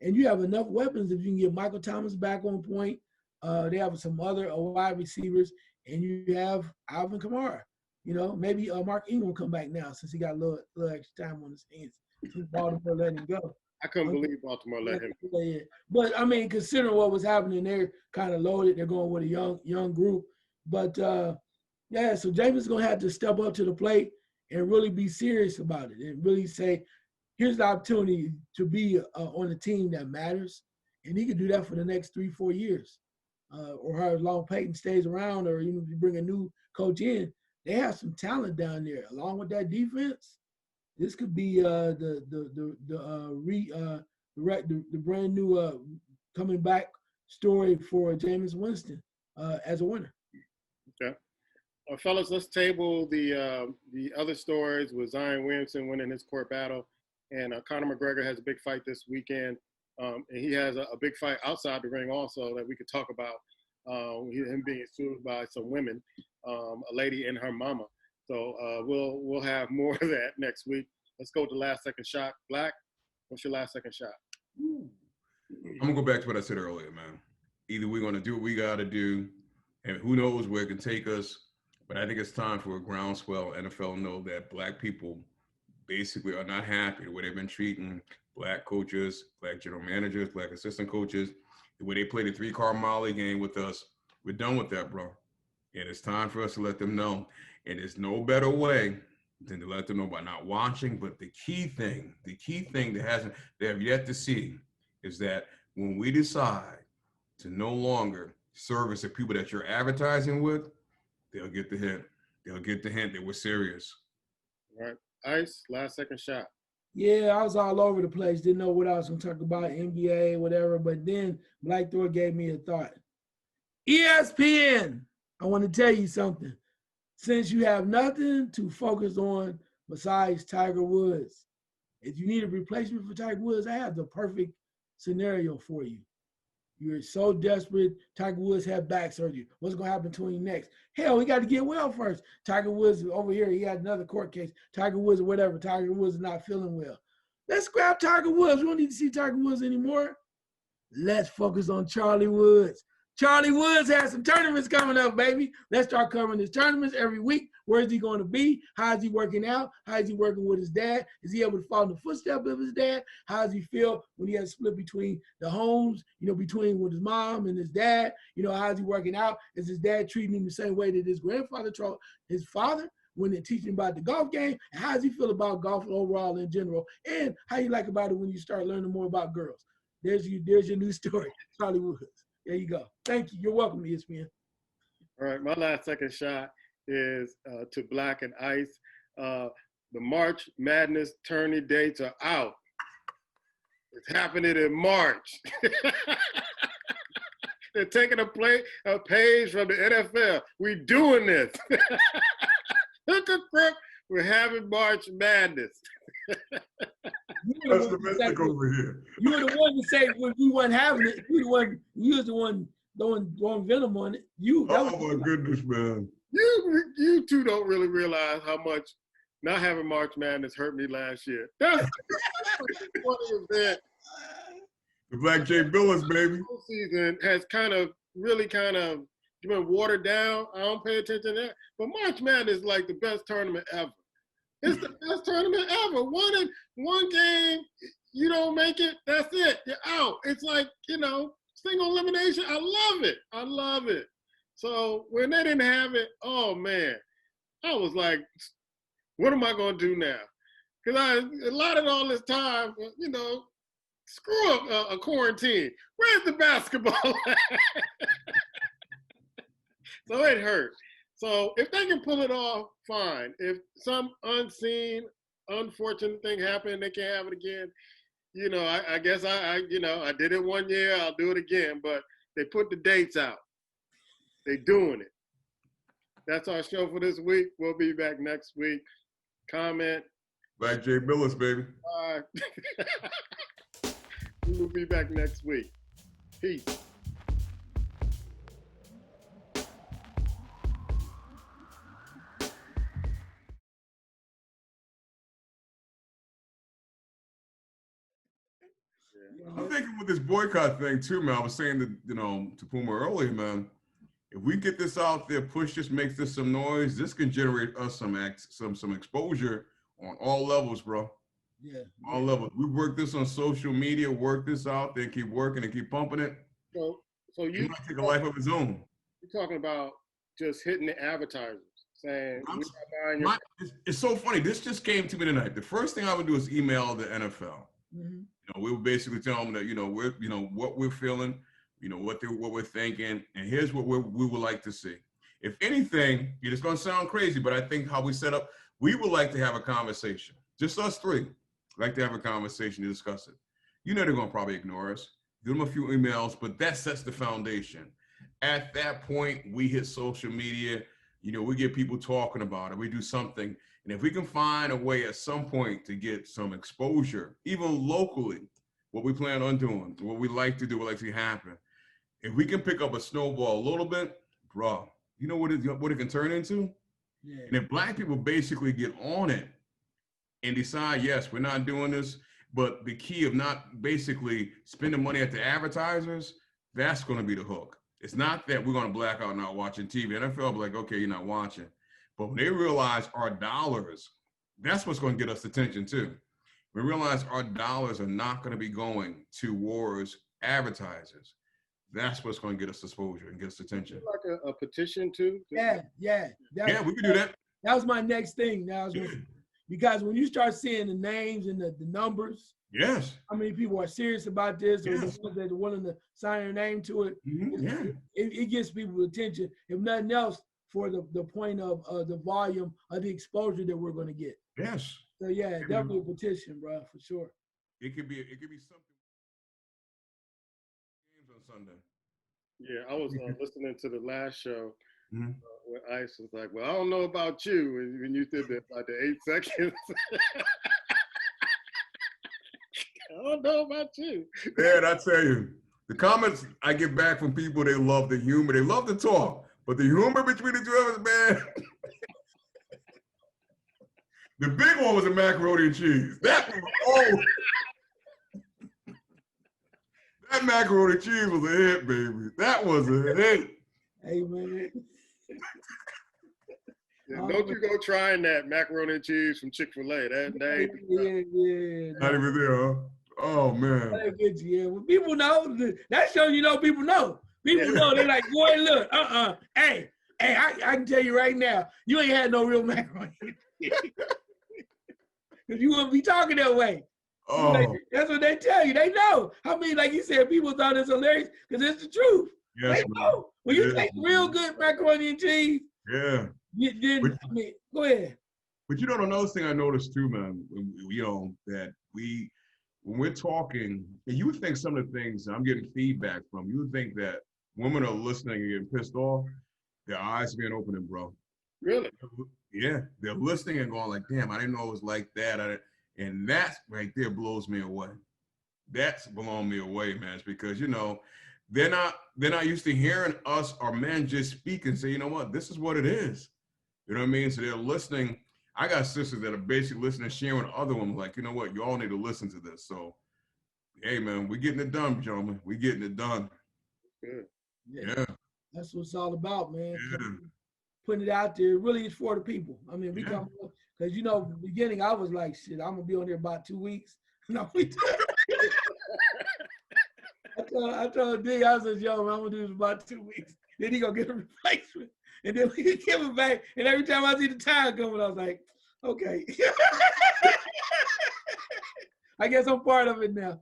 And you have enough weapons if you can get Michael Thomas back on point. They have some other wide receivers, and you have Alvin Kamara. You know, maybe Mark Ingram come back now since he got a little extra time on his hands. Since Baltimore let him go. I couldn't believe Baltimore let him. Yeah. But I mean, considering what was happening, they're kind of loaded. They're going with a young group. But yeah, so Jameis is gonna have to step up to the plate and really be serious about it and really say, here's the opportunity to be on a team that matters, and he could do that for the next 3-4 years, or however long Peyton stays around, or even if you bring a new coach in. They have some talent down there, along with that defense. This could be the brand new coming back story for Jameis Winston as a winner. Okay, fellas, let's table the other stories with Zion Williamson winning his court battle, and Conor McGregor has a big fight this weekend, and he has a big fight outside the ring also that we could talk about. Him being sued by some women, a lady and her mama. So we'll have more of that next week. Let's go to last second shot. Black, what's your last second shot? I'm gonna go back to what I said earlier, man. Either we're gonna do what we gotta do, and who knows where it can take us. But I think it's time for a groundswell. NFL know that black people basically are not happy the way they've been treating black coaches, black general managers, black assistant coaches, the way they play the 3-car Molly game with us. We're done with that, bro. And it's time for us to let them know. And there's no better way than to let them know by not watching. But the key thing they have yet to see is that when we decide to no longer service the people that you're advertising with, they'll get the hint. They'll get the hint that we're serious. All right. Ice, last second shot. Yeah, I was all over the place. Didn't know what I was going to talk about, NBA, whatever. But then Black Thor gave me a thought. ESPN, I want to tell you something. Since you have nothing to focus on besides Tiger Woods, if you need a replacement for Tiger Woods, I have the perfect scenario for you. You're so desperate. Tiger Woods had back surgery. What's going to happen to him next? Hell, he got to get well first. Tiger Woods over here, he had another court case. Tiger Woods or whatever. Tiger Woods is not feeling well. Let's grab Tiger Woods. We don't need to see Tiger Woods anymore. Let's focus on Charlie Woods. Charlie Woods has some tournaments coming up, baby. Let's start covering his tournaments every week. Where is he going to be? How is he working out? How is he working with his dad? Is he able to follow in the footsteps of his dad? How does he feel when he has a split between the homes, between with his mom and his dad? How is he working out? Is his dad treating him the same way that his grandfather treated his father when they're teaching about the golf game? And how does he feel about golf overall in general? And how you like about it when you start learning more about girls? There's your new story, Charlie Woods. There you go. Thank you. You're welcome, ESPN. All right, my last second shot is to Black and Ice. The March Madness tourney dates are out. It's happening in March. They're taking a page from the NFL. We're doing this. We're having March Madness. That's domestic over here. You were the one to say when we weren't having it. You was the one throwing venom on it. My goodness, man. You two don't really realize how much not having March Madness hurt me last year. That's one event. The Black Jay Billis, baby. Season has really been watered down. I don't pay attention to that. But March Madness is like the best tournament ever. It's the best tournament ever. One game, you don't make it, that's it. You're out. It's like, single elimination. I love it. So when they didn't have it, oh, man, I was like, what am I going to do now? Because I allotted all this time, screw up a quarantine. Where's the basketball? So it hurt. So if they can pull it off, fine. If some unseen, unfortunate thing happened, they can't have it again. I guess I did it one year. I'll do it again. But they put the dates out. They doing it. That's our show for this week. We'll be back next week. Comment. Like Jay Billis, baby. We will be back next week. Peace. I'm thinking with this boycott thing too, man. I was saying that, to Puma earlier, man. If we get this out there, push this, makes this some noise, this can generate us some exposure on all levels, bro. Yeah. All levels. We work this on social media, work this out there, keep working and keep pumping it. So you might take a life of its own. You're talking about just hitting the advertisers, saying we're not buying your. It's so funny. This just came to me tonight. The first thing I would do is email the NFL. Mm-hmm. We would basically tell them that we're what we're feeling, what we're thinking, and here's what we would like to see. If anything, it's going to sound crazy, but I think how we set up, we would like to have a conversation. Just us three, like to have a conversation to discuss it. They're going to probably ignore us. Give them a few emails, but that sets the foundation. At that point, we hit social media. We get people talking about it. We do something. And if we can find a way at some point to get some exposure, even locally, what we plan on doing, what we like to do, what like to happen, if we can pick up a snowball a little bit, bro, you know what it can turn into? Yeah. And if black people basically get on it and decide, yes, we're not doing this, but the key of not basically spending money at the advertisers, that's going to be the hook. It's not that we're going to black out not watching TV. NFL will be like, okay, you're not watching. But when they realize our dollars, that's what's going to get us attention too. We realize our dollars are not going to be going towards advertisers. That's what's going to get us exposure and get us attention. Like a petition too? Yeah. We can do that. That was my next thing. Because when you start seeing the names and the numbers, yes, how many people are serious about this, or yes, the ones that are willing to sign their name to it, mm-hmm. it gets people attention. If nothing else, for the point of the volume of the exposure that we're going to get. Yes. So yeah, definitely a petition, bro, for sure. It could be something. Games on Sunday. Yeah, I was listening to the last show where Ice was like, "Well, I don't know about you," when you did that, like the 8 seconds. I don't know about you. Man, I tell you, the comments I get back from people, they love the humor, they love to talk. But the humor between the two of us, man. The big one was the macaroni and cheese. That macaroni and cheese was a hit, baby. That was a hit. Hey, man. Yeah, don't you go trying that macaroni and cheese from Chick-fil-A. That ain't yeah. Not even there, huh? Oh, man. That get you, yeah. Well, people know. That shows people know. People know. They're like, boy, look, hey, I can tell you right now, you ain't had no real macaroni. Because you wouldn't be talking that way. Oh. Like, that's what they tell you. They know. I mean, like you said, people thought it's hilarious because it's the truth. Yes, they know. When you take real good macaroni and cheese, yeah. Go ahead. But another thing I noticed too, man, that when we're talking, and you would think some of the things I'm getting feedback from, you would think that women are listening and getting pissed off. Their eyes are being opening, bro. Really? Yeah, they're listening and going like, damn, I didn't know it was like that. And that right there blows me away. That's blowing me away, man. It's because, they're not used to hearing us or men just speak and say, you know what, this is what it is. You know what I mean? So they're listening. I got sisters that are basically listening, sharing other ones like, you know what, you all need to listen to this. So, hey, man, we're getting it done, gentlemen. We're getting it done. Good. Yeah. That's what it's all about, man. Yeah. Putting it out there, really is for the people. I mean, we come, because, in the beginning, I was like, shit, I'm going to be on there about 2 weeks. No, I told D, I said, yo, man, I'm going to do this about 2 weeks. Then he going to get a replacement. And then we can give it back. And every time I see the time coming, I was like, okay. I guess I'm part of it now.